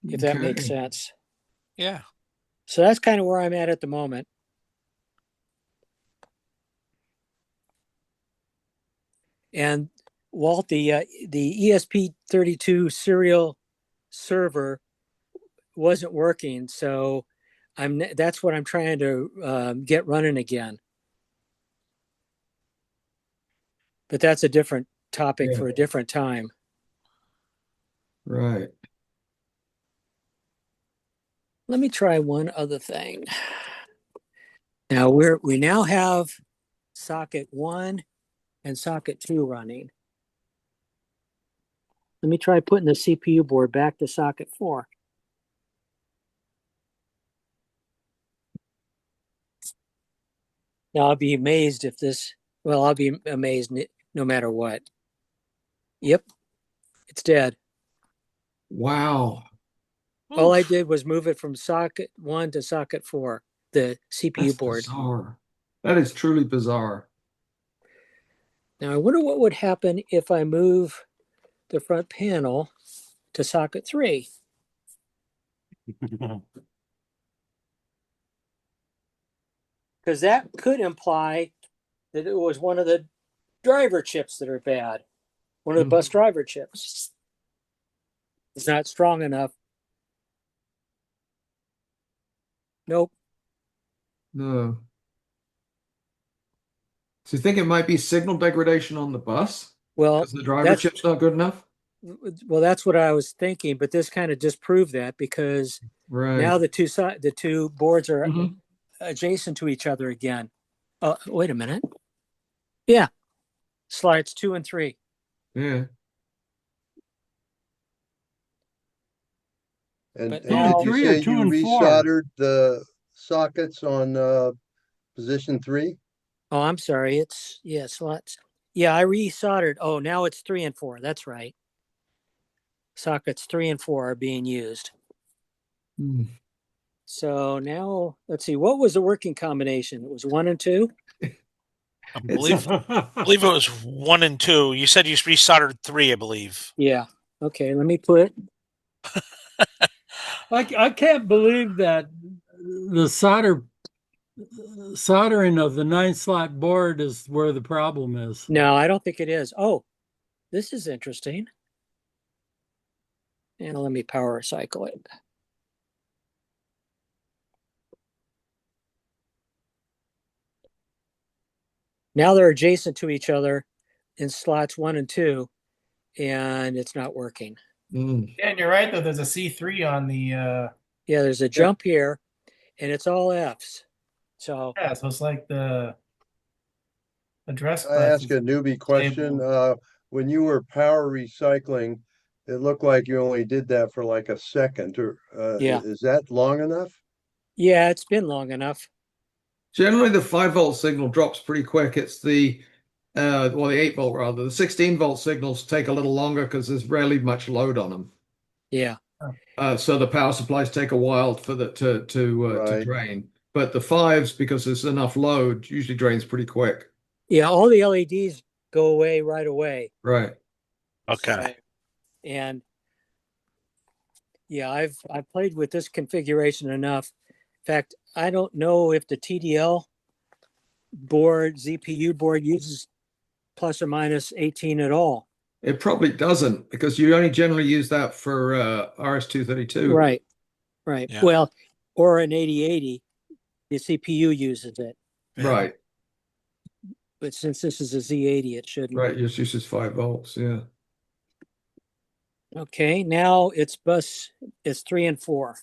If that makes Okay. sense. Yeah. So that's kind of where I'm at the moment. And Walt, the ESP32 serial server wasn't working, so that's what I'm trying to get running again. But that's a different topic for a different time. Right. Let me try one other thing. Now we now have socket 1 and socket 2 running. Let me try putting the CPU board back to socket 4. Now I'll be amazed if this, well, I'll be amazed no matter what. Yep, it's dead. Wow. All I did was move it from socket 1 to socket 4, the CPU That's board. bizarre. That is truly bizarre. Now I wonder what would happen if I move the front panel to socket 3. Because that could imply that it was one of the driver chips that are bad. One of the bus driver chips. It's not strong enough. Nope. No. So you think it might be signal degradation on the bus? Well, Because the driver chip's not good enough? well, that's what I was thinking, but this kind of disproved that because Right. now the two boards are Mhm. adjacent to each other again. Oh, wait a minute. Yeah. Slides 2 and 3. Yeah. And But did now- you 3 say or 2 you and 4? resoldered the sockets on position 3? Oh, I'm sorry. It's slots. Yeah, I resoldered. Oh, now it's 3 and 4. That's right. Sockets 3 and 4 are being used. Hmm. So now let's see. What was the working combination? It was 1 and 2. I believe it was 1 and 2. You said you resoldered 3, I believe. Yeah. Okay. Let me put. I can't believe that the soldering of the 9-slot board is where the problem is. No, I don't think it is. Oh, this is interesting. And let me power cycle it. Now they're adjacent to each other in slots 1 and 2, and it's not working. Mm. Yeah, and you're right though. There's a C3 on the. Yeah, there's a jump here, and it's all Fs. So Yeah, so it's like the address I bus. ask a newbie question. When you were power recycling, it looked like you only did that for like a second. Or Yeah. is that long enough? yeah, it's been long enough. Generally, the 5-volt signal drops pretty quick. It's the 8-volt rather. The 16-volt signals take a little longer because there's rarely much load on them. Yeah. So the power supplies take a while for to Right. drain. But the 5s, because there's enough load, usually drains pretty quick. Yeah, all the LEDs go away right away. Right. Okay. So, and yeah, I've played with this configuration enough. In fact, I don't know if the TDL board, ZPU board uses plus or minus 18 at all. It probably doesn't because you only generally use that for RS-232. Right. Yeah. Well, or an 8080, the CPU uses it. Yeah. Right. But since this is a Z80, it shouldn't. Right. It uses 5 volts. Yeah. Okay, now it's 3 and 4.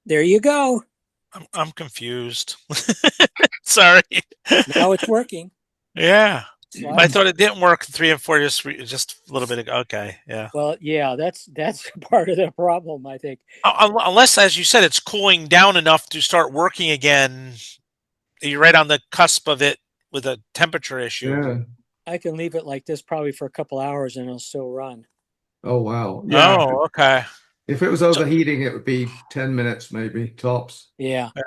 There you go. I'm confused. Sorry. Now it's working. Yeah. I thought it didn't work 3 and 4 just a little bit ago. Okay, yeah. Well, yeah, that's part of the problem, I think. Unless, as you said, it's cooling down enough to start working again. You're right on the cusp of it with a temperature issue. Yeah. I can leave it like this probably for a couple hours and it'll still run. Oh wow. Yeah. Oh, okay. If it was overheating, it would be 10 minutes maybe tops. Yeah. Yeah.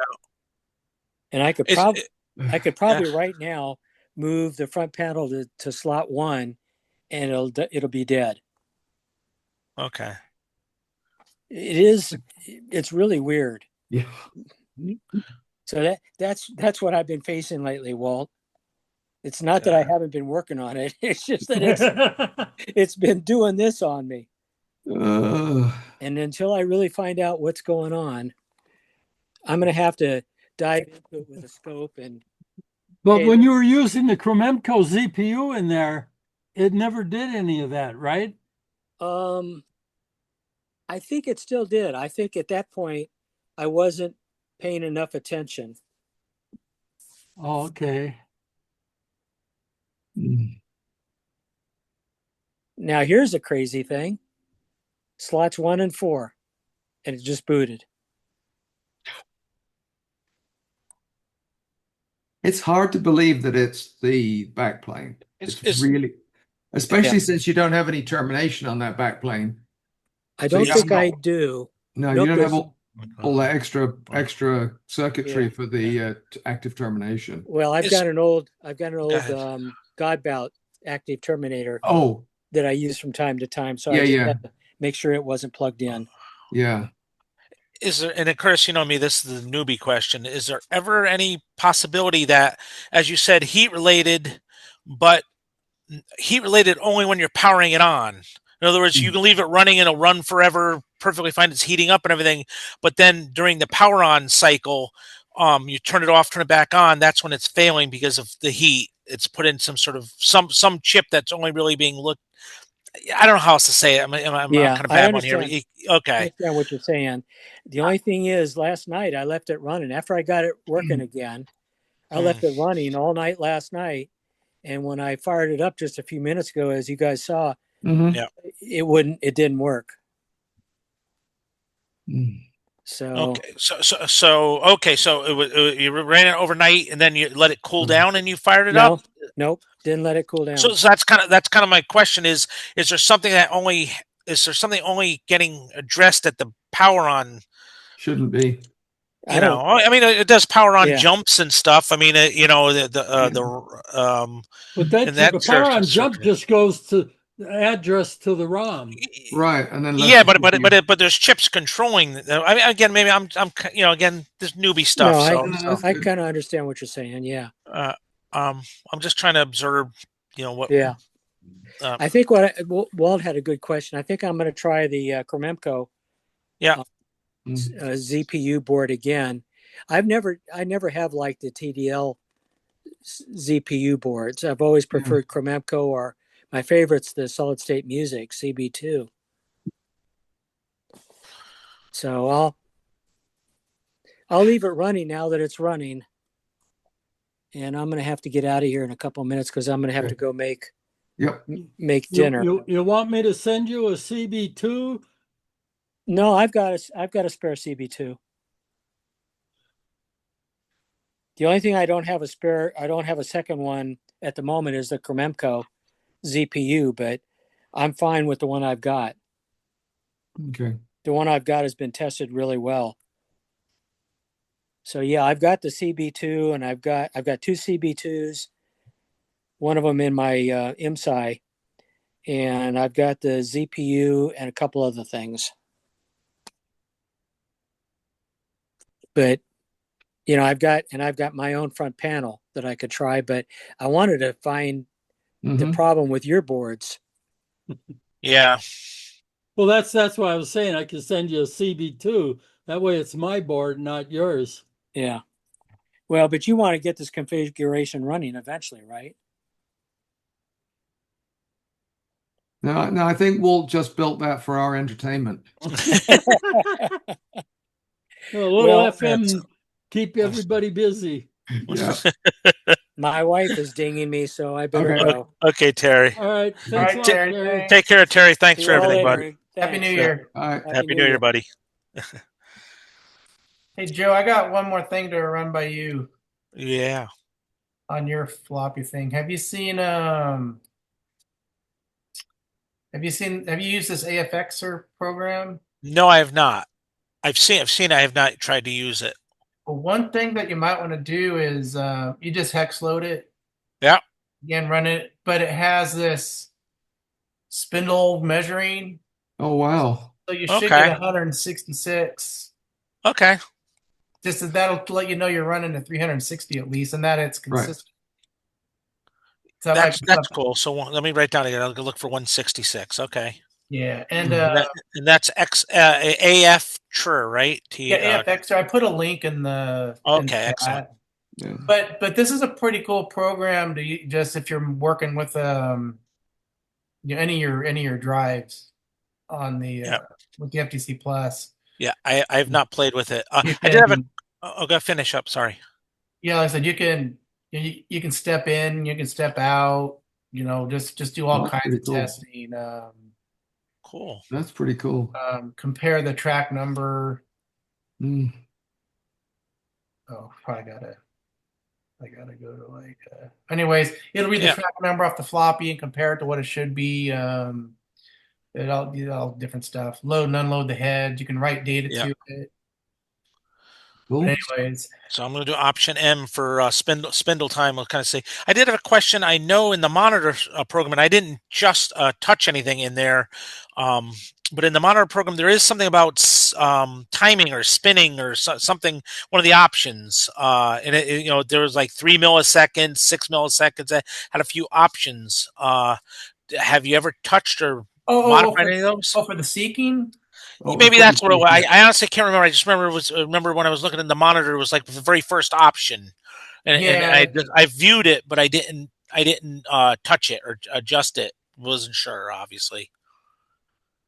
And I could probably right now move the front panel to slot 1 and it'll be dead. Okay. It's really weird. Yeah. So that's what I've been facing lately, Walt. It's not that I haven't been working on it. It's just that it's been doing this on me. And until I really find out what's going on, I'm going to have to dive into it with a scope. But when you were using the Kromemco ZPU in there, it never did any of that, right? I think it still did. I think at that point I wasn't paying enough attention. Oh, okay. Now here's a crazy thing. Slots 1 and 4, and it just booted. It's hard to believe that it's the backplane. It's really, especially since you don't have any termination on that backplane. I don't think I do. No, you don't have all that extra circuitry for the active termination. Well, I've got an old Godbout active terminator. Oh, that I use from time to time. So I just had to make sure it wasn't plugged in. Yeah. Is there, and of course, you know me, this is the newbie question. Is there ever any possibility that, as you said, heat related, but heat related only when you're powering it on? In other words, you can leave it running and it'll run forever, perfectly fine. It's heating up and everything. But then during the power on cycle, you turn it off, turn it back on. That's when it's failing because of the heat. It's put in some sort of some chip that's only really being looked. I don't know how else to say it. I'm kind of bad one here. Okay. I understand what you're saying. The only thing is, last night I left it running. After I got it working again, I left it running all night last night. And when I fired it up just a few minutes ago, as you guys saw, it didn't work. So you ran it overnight and then you let it cool down and you fired it up? Nope, didn't let it cool down. So that's kind of my question is there something only getting addressed at the power on? Shouldn't be. I mean, it does power on jumps and stuff. I mean, but the power on jump just goes to the address to the ROM. Right, and then but there's chips controlling. I mean, again, maybe I'm this newbie stuff. No, I kind of understand what you're saying. Yeah. I'm just trying to observe. What? Yeah. I think Walt had a good question. I think I'm going to try the Kromemco. ZPU board again. I never have liked the TDL ZPU boards. I've always preferred Kromemco, or my favorite's the solid state music CB2. So I'll leave it running now that it's running, and I'm going to have to get out of here in a couple of minutes because I'm going to have to go make dinner. You want me to send you a CB2? No, I've got a spare CB2. The only thing I don't have a second one at the moment is the Kromemco ZPU, but I'm fine with the one I've got. Okay. The one I've got has been tested really well. So yeah, I've got the CB2 and I've got 2 CB2s, one of them in my IMSAI, and I've got the ZPU and a couple other things. But I've got my own front panel that I could try, but I wanted to find the problem with your boards. Yeah. Well, that's why I was saying I could send you a CB2. That way it's my board, not yours. Yeah. Well, but you want to get this configuration running eventually, right? No, I think Walt just built that for our entertainment. A little FM keep everybody busy. Yeah. My wife is dinging me, so I better Okay. go. Okay, Terry. All right. All Thanks right, a lot, Terry. Terry. Thanks. Take care, Terry. Thanks See for you all everything, later. bud. Happy New Thanks. Year. All right. Happy New Year, buddy. Hey, Joe, I got one more thing to run by you Yeah. on your floppy thing. Have you used this AFXer program? No, I have not. I've seen. I have not tried to use it. Well, one thing that you might want to do is you just hex load it. Yeah. Again, run it, but it has this spindle measuring, Oh, wow. so you should Okay. get 166. Okay. Just that that'll let you know you're running at 360 at least, and that it's Right. consistent. So that might That's be that's something. cool. So let me write down again. I'll go look for 166. Okay. Yeah, and And that's AF Trur, right? yeah, AFX. I put a link in the Okay, excellent. chat. Yeah. But this is a pretty cool program to just if you're working with any of your drives on the Yeah. with the FTC Plus. Yeah, I have not played with it. You I did have a. can, I'll go finish up. Sorry. yeah, like I said, you can step in, you can step out, just do all That's kinds pretty of cool. testing. Cool. That's pretty cool. Compare the track number. Mm. Oh, I gotta go to anyways, it'll read the Yeah. track number off the floppy and compare it to what it should be. It all different stuff. Load and unload the head. You can write data Yeah. to it. Cool. But anyways, So I'm going to do option M for spindle time. I'll kind of say I did have a question. I know in the monitor program, and I didn't just touch anything in there, but in the monitor program, there is something about timing or spinning or something. One of the options, and there was like 3 milliseconds, 6 milliseconds. I had a few options. Have you ever touched or modified any of those? for the seeking. Oh, Maybe for that's what it was. the- I honestly can't remember. I just remember when I was looking at the monitor, it was like the very first option, and I viewed it, but I didn't touch it or adjust it. Wasn't sure, obviously.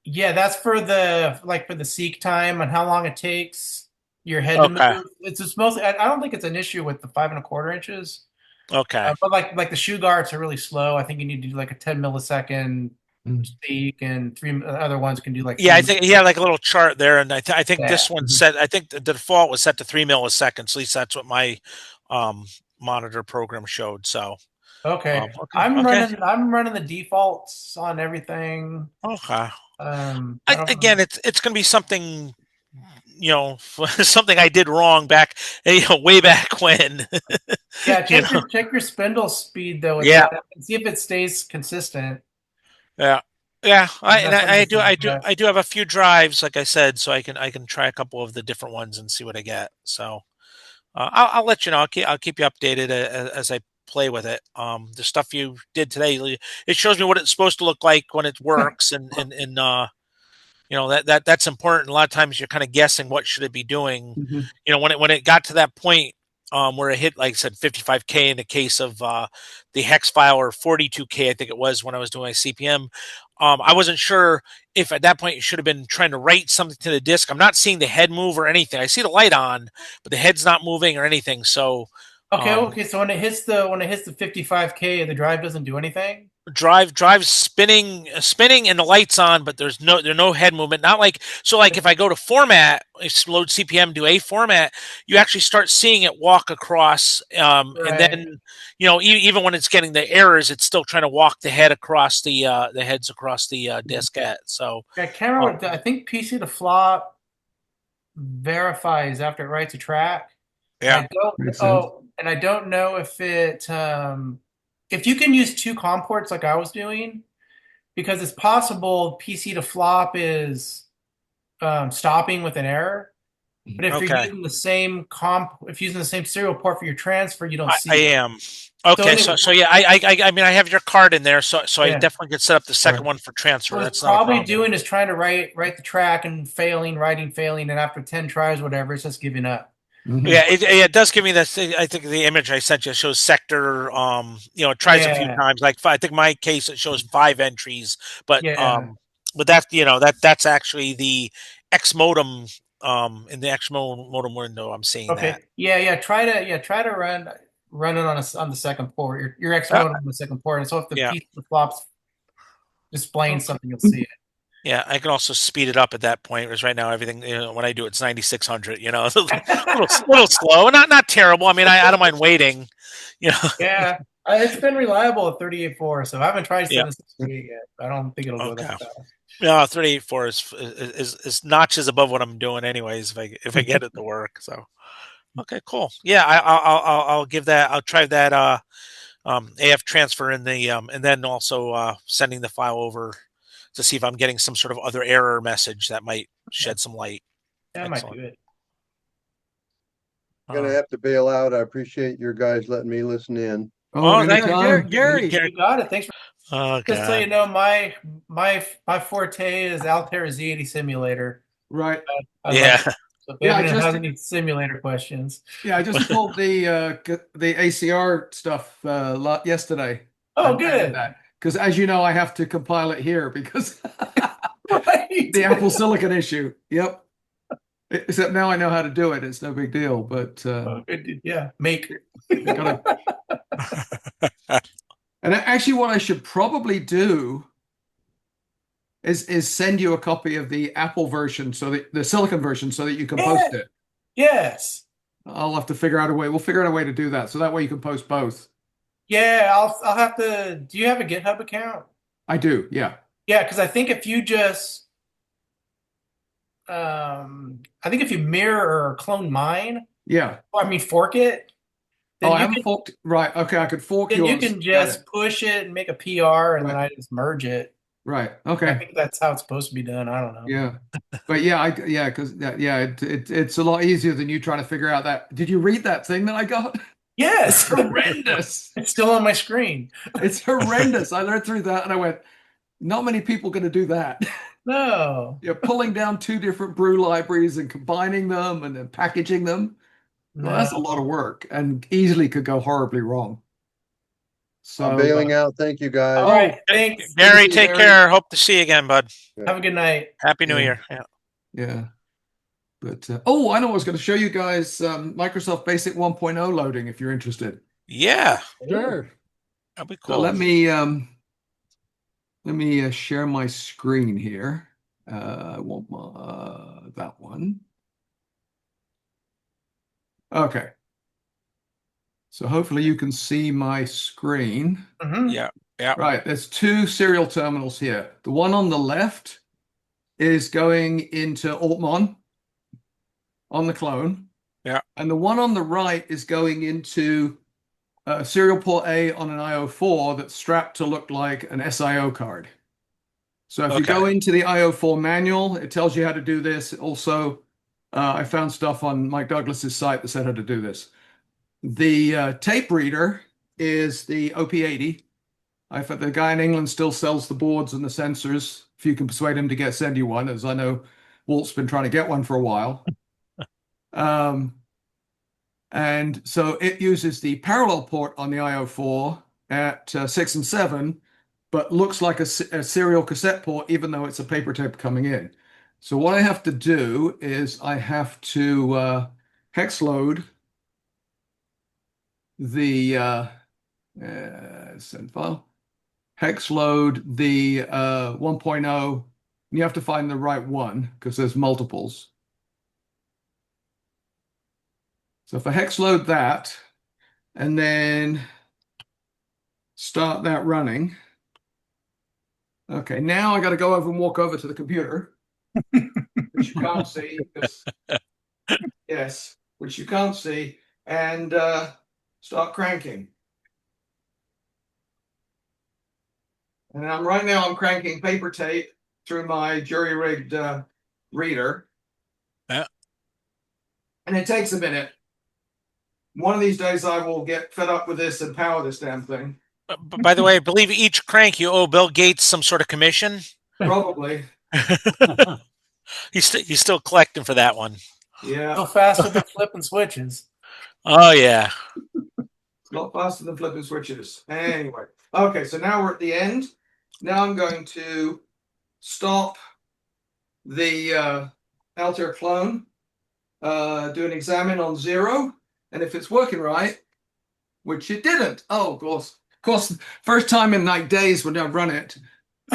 Yeah, that's for the seek time and how long it takes your head to Okay. move. It's just mostly. I don't think it's an issue with the 5 1/4 inches. Okay. But like the shoe guards are really slow. I think you need to do like a 10 millisecond Mm. seek, and three other ones can do like Yeah, I 3 think he had like a little chart there, and I think Yeah. this one set. I think the default was set to 3 milliseconds. At least that's what my monitor program showed. So Okay. okay. I'm Okay. running the defaults on everything. Okay. I don't Again, know. it's going to be something, something I did wrong back, way back when. Yeah, You check your spindle speed though with Yeah. that and see if it stays consistent. Yeah, yeah. That's what this is, I do have a few drives, like I said, so I can try a couple of the different ones and see what I get. So I'll let you know. I'll keep you updated as I play with it. The stuff you did today, it shows me what it's supposed to look like when it works, and that's important. A lot of times you're kind of guessing what should it be doing. Mhm. When it got to that point where it hit, like I said, 55K in the case of the hex file, or 42K, I think it was when I was doing my CPM. I wasn't sure if at that point you should have been trying to write something to the disk. I'm not seeing the head move or anything. I see the light on, but the head's not moving or anything. So Okay. So when it hits the 55K, the drive doesn't do anything. drive spinning and the lights on, but there's no head movement. Not like, so like if I go to format, load CPM, do a format, you actually start seeing it walk across, and then even when it's getting the errors, it's still trying to walk the head across the heads across the diskette. So I can't remember. I think PC to flop verifies after it writes a track. yeah. And I don't know if if you can use 2 COM ports like I was doing, because it's possible PC to flop is stopping with an error. But if you're using the same serial port for your transfer, you don't see I it. am. Okay, so yeah, I mean I have your card in there, so I Yeah. definitely could set up the second one for transfer. What That's it's not a probably problem. doing is trying to write the track and failing, and after 10 tries, whatever, it's just giving up. Mhm. Yeah, it does give me this. I think the image I sent you shows sector. It tries a few times. Like I think my case it shows 5 entries, but that's actually the X modem. In the X modem window, I'm seeing that. Yeah. Try to run it on the second port. You're exporting on the second port, and so if the Yeah. piece of the flop's displaying Okay. something, you'll see it. Yeah, I can also speed it up at that point. Because right now, everything when I do it's 9600. It's a little slow, not terrible. I mean, I don't mind waiting. Yeah, it's been reliable at 38.4, so I haven't tried Yeah. 768 yet. I don't think it'll go Okay. that fast. Yeah, 38.4 is notches above what I'm doing anyways. If I get it to work, so okay, cool. Yeah, I'll give that. I'll try that AF transfer in the and then also sending the file over to see if I'm getting some sort of other error message that might shed some light. That might do it. Gonna have to bail out. I appreciate your guys letting me listen in. Oh, thank you, anytime. Gary. You got it. Thanks. Oh, Just so God. you know, my forte is Altair Z80 simulator. Right. Yeah. So if Yeah, anyone has any simulator questions. Yeah, I just pulled the ACR stuff yesterday. Oh, good. Because as you know, I have to compile it here because Right. the Apple Silicon issue. Yep. Except now I know how to do it. It's no big deal. But Yeah, make. gotta... And actually, what I should probably do is send you a copy of the Apple version, so the Silicon version, so that you can post it. Yes. I'll have to figure out a way. We'll figure out a way to do that, so that way you can post both. Yeah, I'll have to. Do you have a GitHub account? I do. Yeah. Yeah, because I think if you just, I think if you mirror or clone mine, Yeah. I mean fork it. Oh, I haven't forked. Right. Okay, I could fork Then yours. you can just push it and make a PR, and then I just merge it. Right. I Okay. think that's how it's supposed to be done. I don't know. Yeah. But yeah, because it's a lot easier than you trying to figure out that. Did you read that thing that I got? Yes. It's horrendous. It's still on my screen. It's horrendous. I read through that and I went, not many people going to do that. No. You're pulling down two different brew libraries and combining them and then packaging them. No. Well, that's a lot of work and easily could go horribly wrong. So I'm bailing out. Thank you, guys. All right. Thanks. Gary, Good to see you, take Gary. care. Hope to see you again, bud. Have a good night. Happy New Yeah. Year. Yeah. Yeah. But I know I was going to show you guys Microsoft Basic 1.0 loading if you're interested. Yeah. Sure. That'd be So cool. let me share my screen here. I want that one. Okay. So hopefully you can see my screen. Mhm. Yeah. Yeah. Right, there's two serial terminals here. The one on the left is going into Altmon on the clone. Yeah. And the one on the right is going into serial port A on an IO4 that's strapped to look like an SIO card. So if you go into the IO4 manual, it tells you how to do this. Also, I found stuff on Mike Douglas's site that said how to do this. The tape reader is the OP-80. The guy in England still sells the boards and the sensors. If you can persuade him to send you one, as I know Walt's been trying to get one for a while. And so it uses the parallel port on the IO4 at 6 and 7, but looks like a serial cassette port, even though it's a paper tape coming in. So what I have to do is I have to hex load the send file. Hex load the 1.0. You have to find the right one because there's multiples. So if I hex load that and then start that running. Okay, now I got to go over and walk over to the computer, which you can't see. Yes, which you can't see, and start cranking. And right now I'm cranking paper tape through my jury-rigged reader. Yeah. And it takes a minute. One of these days I will get fed up with this and power this damn thing. By the way, I believe each crank you owe Bill Gates some sort of commission. Probably. He's still collecting for that one. Yeah. Go faster than flipping switches. Oh yeah. It's a lot faster than flipping switches. Anyway. Okay, so now we're at the end. Now I'm going to stop the Altair clone, do an examine on 0, and if it's working right, which it didn't. Oh, of course, first time in like days when I run it,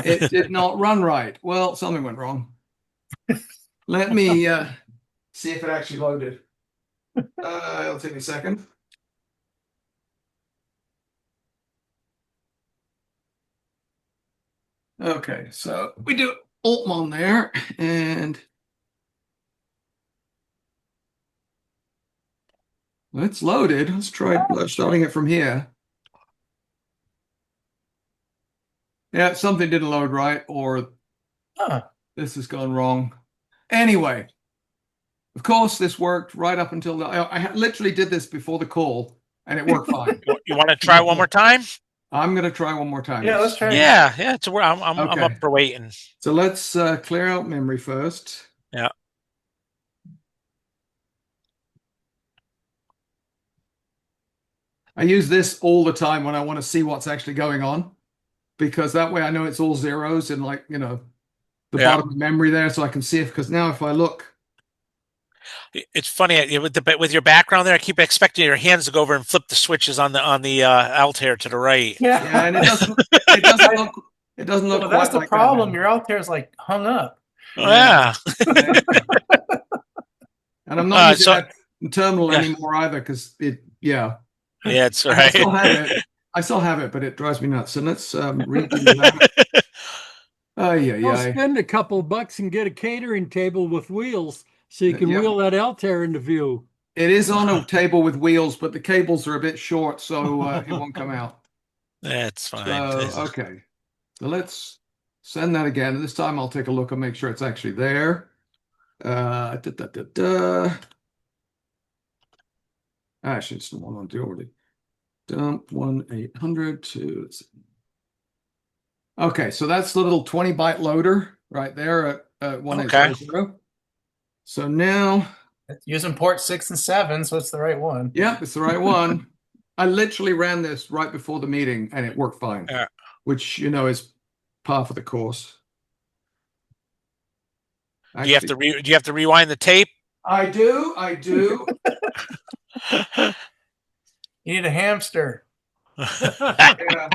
it did not run right. Well, something went wrong. Let me see if it actually loaded. It'll take me a second. Okay, so we do Alt-Mon there, and it's loaded. Let's try starting it from here. Yeah, something didn't load right, or this has gone wrong. Anyway, of course, this worked right up until I literally did this before the call, and it worked fine. You want to try one more time? I'm going to try one more time. Yeah, let's try. Yeah, yeah. I'm Okay. up for waiting. So let's clear out memory first. Yeah. I use this all the time when I want to see what's actually going on, because that way I know it's all zeros and like, the bottom of memory there, so I can see it. Because now if I look, it's funny with your background there. I keep expecting your hands to go over and flip the switches on the Altair to the right. yeah, and it doesn't look. Well, that's quite the like problem. that. Your Altair's like hung up. Yeah. And I'm not using so- that terminal anymore either, because Yeah, it's all I right. still have it. I still have it, but it drives me nuts. So let's read through that. Go spend a couple bucks and get a catering table with wheels so you can wheel that Altair into view. It is on a table with wheels, but the cables are a bit short, so it won't come out. That's fine. So, okay. So let's send that again. This time I'll take a look and make sure it's actually there. Actually, it's the one on the already. Dump 1-800 to. Okay, so that's the little 20-byte loader right there at 1800. So now It's using port 6 and 7, so it's the right one. Yep, it's the right one. I literally ran this right before the meeting and it worked fine, which, is par for the course. Actually, do you have to rewind the tape? I do. You need a hamster. Yeah.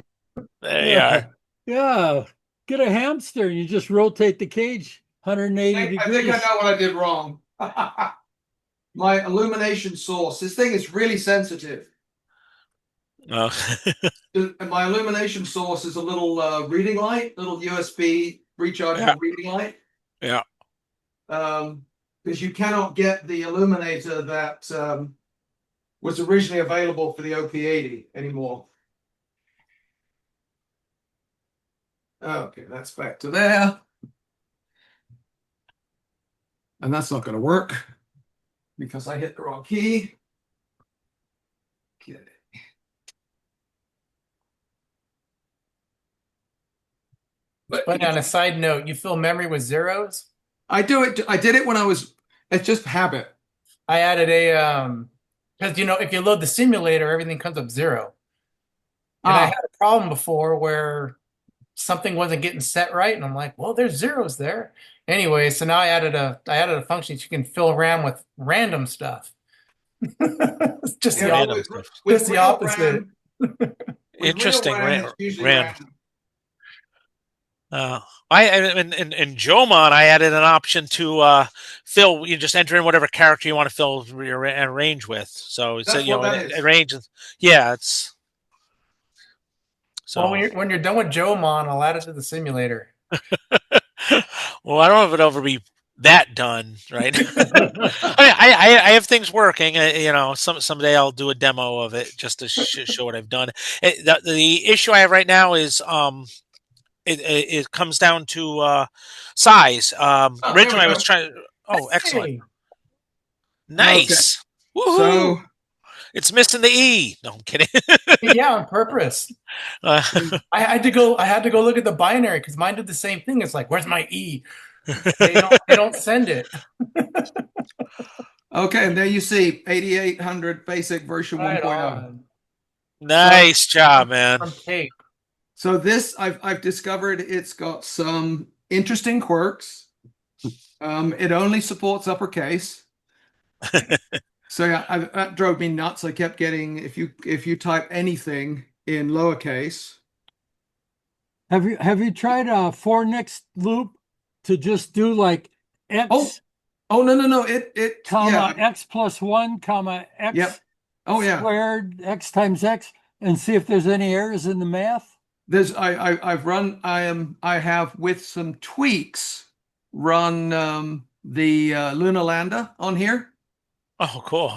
There you are. Yeah. Get a hamster and you just rotate the cage 180 I degrees. think I know what I did wrong. My illumination source. This thing is really sensitive. Oh. And my illumination source is a little reading light, little USB rechargeable reading light. Yeah. Because you cannot get the illuminator that was originally available for the OP-80 anymore. Okay, that's back to there. And that's not going to work because I hit the wrong key. Get it. But on a side note, you fill memory with zeros? I did it when it's just habit. I added a because if you load the simulator, everything comes up 0. And I had a problem before where something wasn't getting set right, and I'm like, well, there's zeros there. Anyway, so now I added a function that you can fill RAM with random stuff. It's just the opposite. Just the opposite. Interesting. Random. In Jomon, I added an option to fill. You just enter in whatever character you want to fill your range with. So it's range. Yeah, it's. So well, when you're done with Jomon, I'll add it to the simulator. Well, I don't know if it'll ever be that done, right? I have things working. Someday I'll do a demo of it just to show what I've done. The issue I have right now is it comes down to size. Originally, I was trying. Oh, excellent! Nice. Okay. Woohoo! So it's missing the E. No, I'm kidding. Yeah, on purpose. I had to go look at the binary because mine did the same thing. It's like, where's my E? They don't send it. Okay, and there you see 8800 basic version 1.0. Nice job, man. From tape. So this I've discovered it's got some interesting quirks. It only supports uppercase. So yeah, that drove me nuts. I kept getting, if you type anything in lowercase. Have you tried a for next loop to just do like Oh, x no. It comma yeah. x plus 1 comma x Yep. Oh yeah. squared x times x and see if there's any errors in the math? I have with some tweaks run the lunar lander on here. Oh, cool.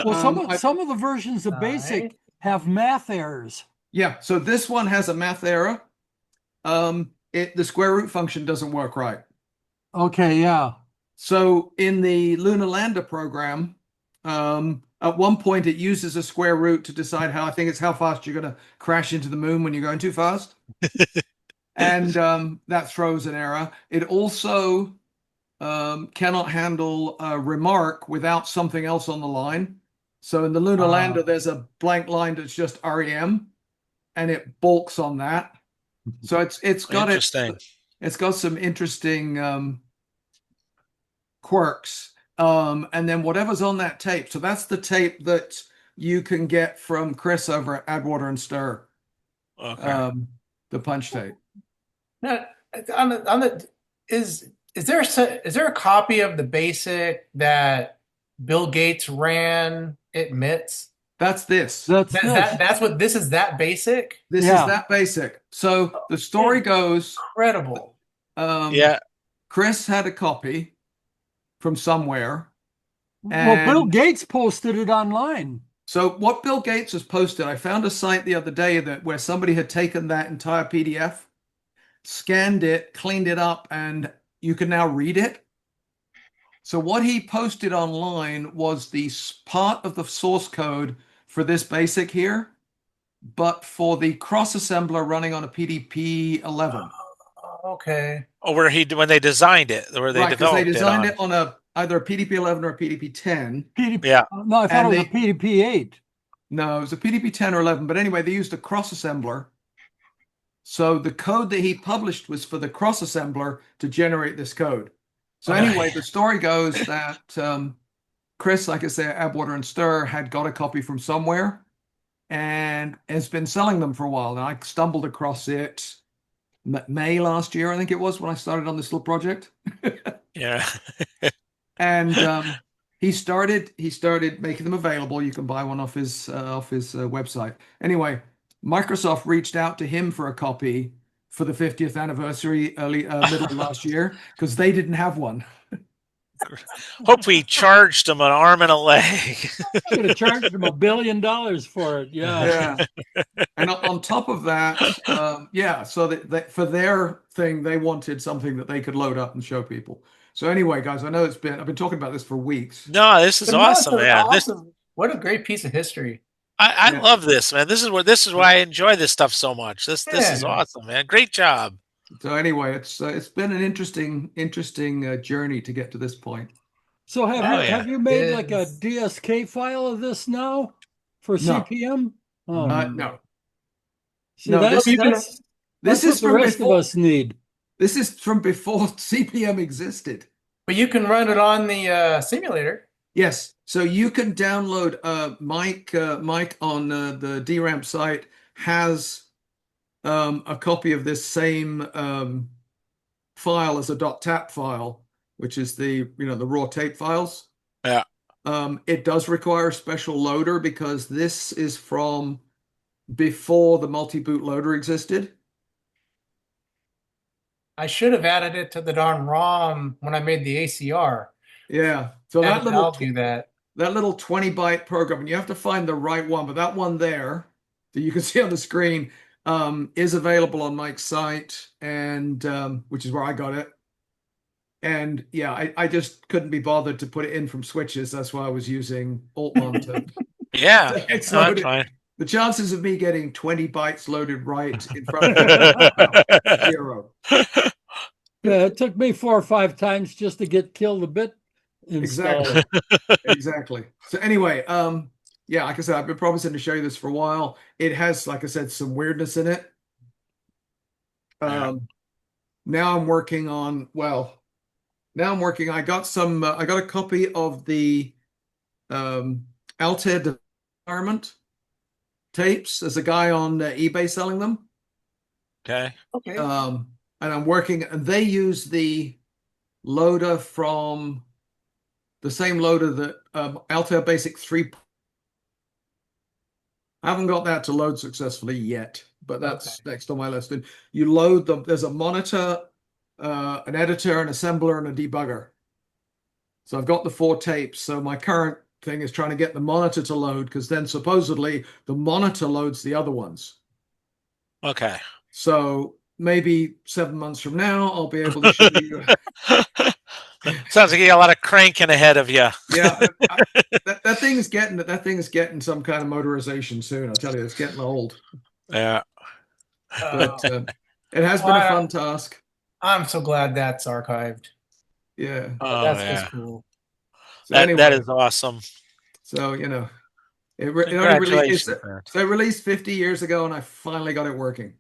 Well, I- some of the versions of BASIC Nice. have math errors. Yeah, so this one has a math error. The square root function doesn't work right. Okay, yeah. So in the lunar lander program, at one point it uses a square root to decide how, I think it's how fast you're going to crash into the moon when you're going too fast. And that throws an error. It also cannot handle a remark without something else on the line. So in the lunar lander, there's a blank line that's just REM, and it balks on that. So it's got Interesting. it's got some interesting quirks. And then whatever's on that tape. So that's the tape that you can get from Chris over at Add Water and Stir. Okay. The punch tape. Now, is there a copy of the BASIC that Bill Gates ran at MITS? That's this. That's this. That's what this is. That BASIC? This Yeah. is that basic. So the story goes, Incredible. Yeah. Chris had a copy from somewhere. Well, Bill And Gates posted it online. so what Bill Gates has posted, I found a site the other day where somebody had taken that entire PDF, scanned it, cleaned it up, and you can now read it. So what he posted online was the part of the source code for this BASIC here, but for the cross assembler running on a PDP 11. Okay. Oh, when they designed it, where they Right, because they developed designed it it on either a PDP 11 or a PDP 10. PDP, Yeah. No, I thought And it was a PDP 8. No, it was a PDP 10 or 11. But anyway, they used a cross assembler. So the code that he published was for the cross assembler to generate this code. So Okay. anyway, the story goes that Chris, like I say, Add Water and Stir, had got a copy from somewhere and has been selling them for a while. And I stumbled across it May last year, I think it was, when I started on this little project. Yeah. And he started making them available. You can buy one off his website. Anyway, Microsoft reached out to him for a copy for the 50th anniversary middle of last year because they didn't have one. Hope we charged them an arm and a leg. Should have charged him $1 billion for it. Yeah. And on top of that, so that for their thing, they wanted something that they could load up and show people. So anyway, guys, I know I've been talking about this for weeks. No, this is awesome, man. Awesome. What a great piece of history. I Yeah. love this, man. This is why I enjoy this stuff so much. This is Yeah. awesome, man. Great job. So anyway, it's been an interesting journey to get to this point. So have you made like a Yes. DSK file of this now for No. CPM? Oh, No, see, no, that's this what is the from rest before. of us need. This is from before CPM existed. But you can run it on the simulator. Yes, so you can download. Mike on the DRAM site has a copy of this same file as a .tap file, which is the raw tape files. Yeah. It does require a special loader because this is from before the multi-boot loader existed. I should have added it to the darn ROM when I made the ACR. Yeah, so I'll do that. that little 20-byte program, and you have to find the right one, but that one there that you can see on the screen is available on Mike's site, and which is where I got it. And yeah, I just couldn't be bothered to put it in from switches. That's why I was using Alt-Mon to Yeah. to No, explode that's it. fine. The chances of me getting 20 bytes loaded right in front of me, 0. Yeah, it took me 4 or 5 times just to get Kill the Bit installed. Exactly. So anyway, yeah, like I said, I've been promising to show you this for a while. It has, like I said, some weirdness in it. Yeah. Now I'm working on, I got a copy of the Altair environment tapes. There's a guy on eBay selling them. Okay. Okay. And I'm working, and they use the loader from the same loader that Altair Basic 3. I haven't got that to load successfully yet, but that's next on my list. And you load them. There's a monitor, an editor, an assembler, and a debugger. So I've got the 4 tapes. So my current thing is trying to get the monitor to load, because then supposedly the monitor loads the other ones. Okay. So maybe 7 months from now, I'll be able to show you. Sounds like you got a lot of cranking ahead of you. Yeah, that thing is getting some kind of motorization soon. I'll tell you, it's getting old. Yeah. But it has been a fun task. I'm so glad that's archived. Yeah. Oh, That's yeah. just cool. So That anyway, is awesome. so it only Congratulations, released. man. So it released 50 years ago, and I finally got it working.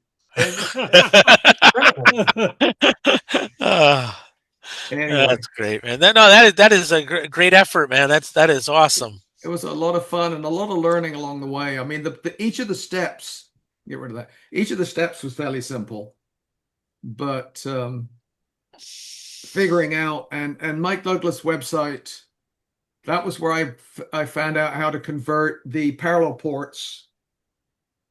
Anyway, That's great, man. That is a great effort, man. That is awesome. it was a lot of fun and a lot of learning along the way. I mean, each of the steps, get rid of that. Each of the steps was fairly simple, but figuring out and Mike Douglas' website, that was where I found out how to convert the parallel ports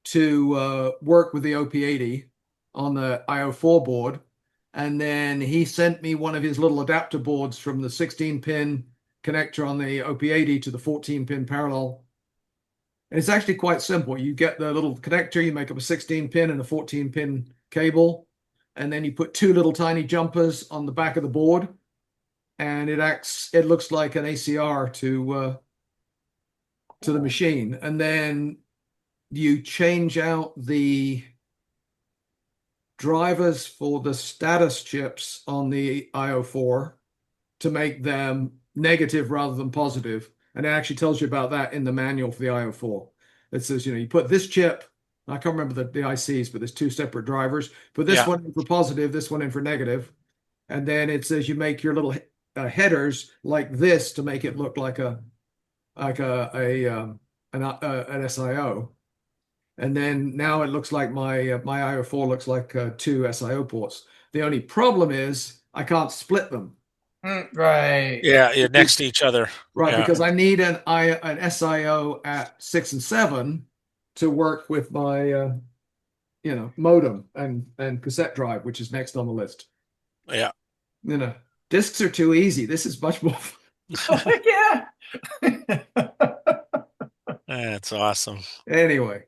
to work with the OP-80 on the IO4 board. And then he sent me one of his little adapter boards from the 16-pin connector on the OP-80 to the 14-pin parallel. And it's actually quite simple. You get the little connector, you make up a 16-pin and a 14-pin cable, and then you put 2 little tiny jumpers on the back of the board, and it looks like an ACR to the machine. And then you change out the drivers for the status chips on the IO4 to make them negative rather than positive. And it actually tells you about that in the manual for the IO4. It says, you put this chip, I can't remember the ICs, but there's 2 separate drivers. Put this one in for positive, this one in for negative. And then it says you make your little headers like this to make it look like an SIO. And then now it looks like my IO4 looks like 2 SIO ports. The only problem is I can't split them. Right. Yeah, you're next to each other. Right, Yeah. because I need an SIO at 6 and 7 to work with my modem and cassette drive, which is next on the list. Yeah. Discs are too easy. This is much more fun. Yeah. That's awesome. Anyway.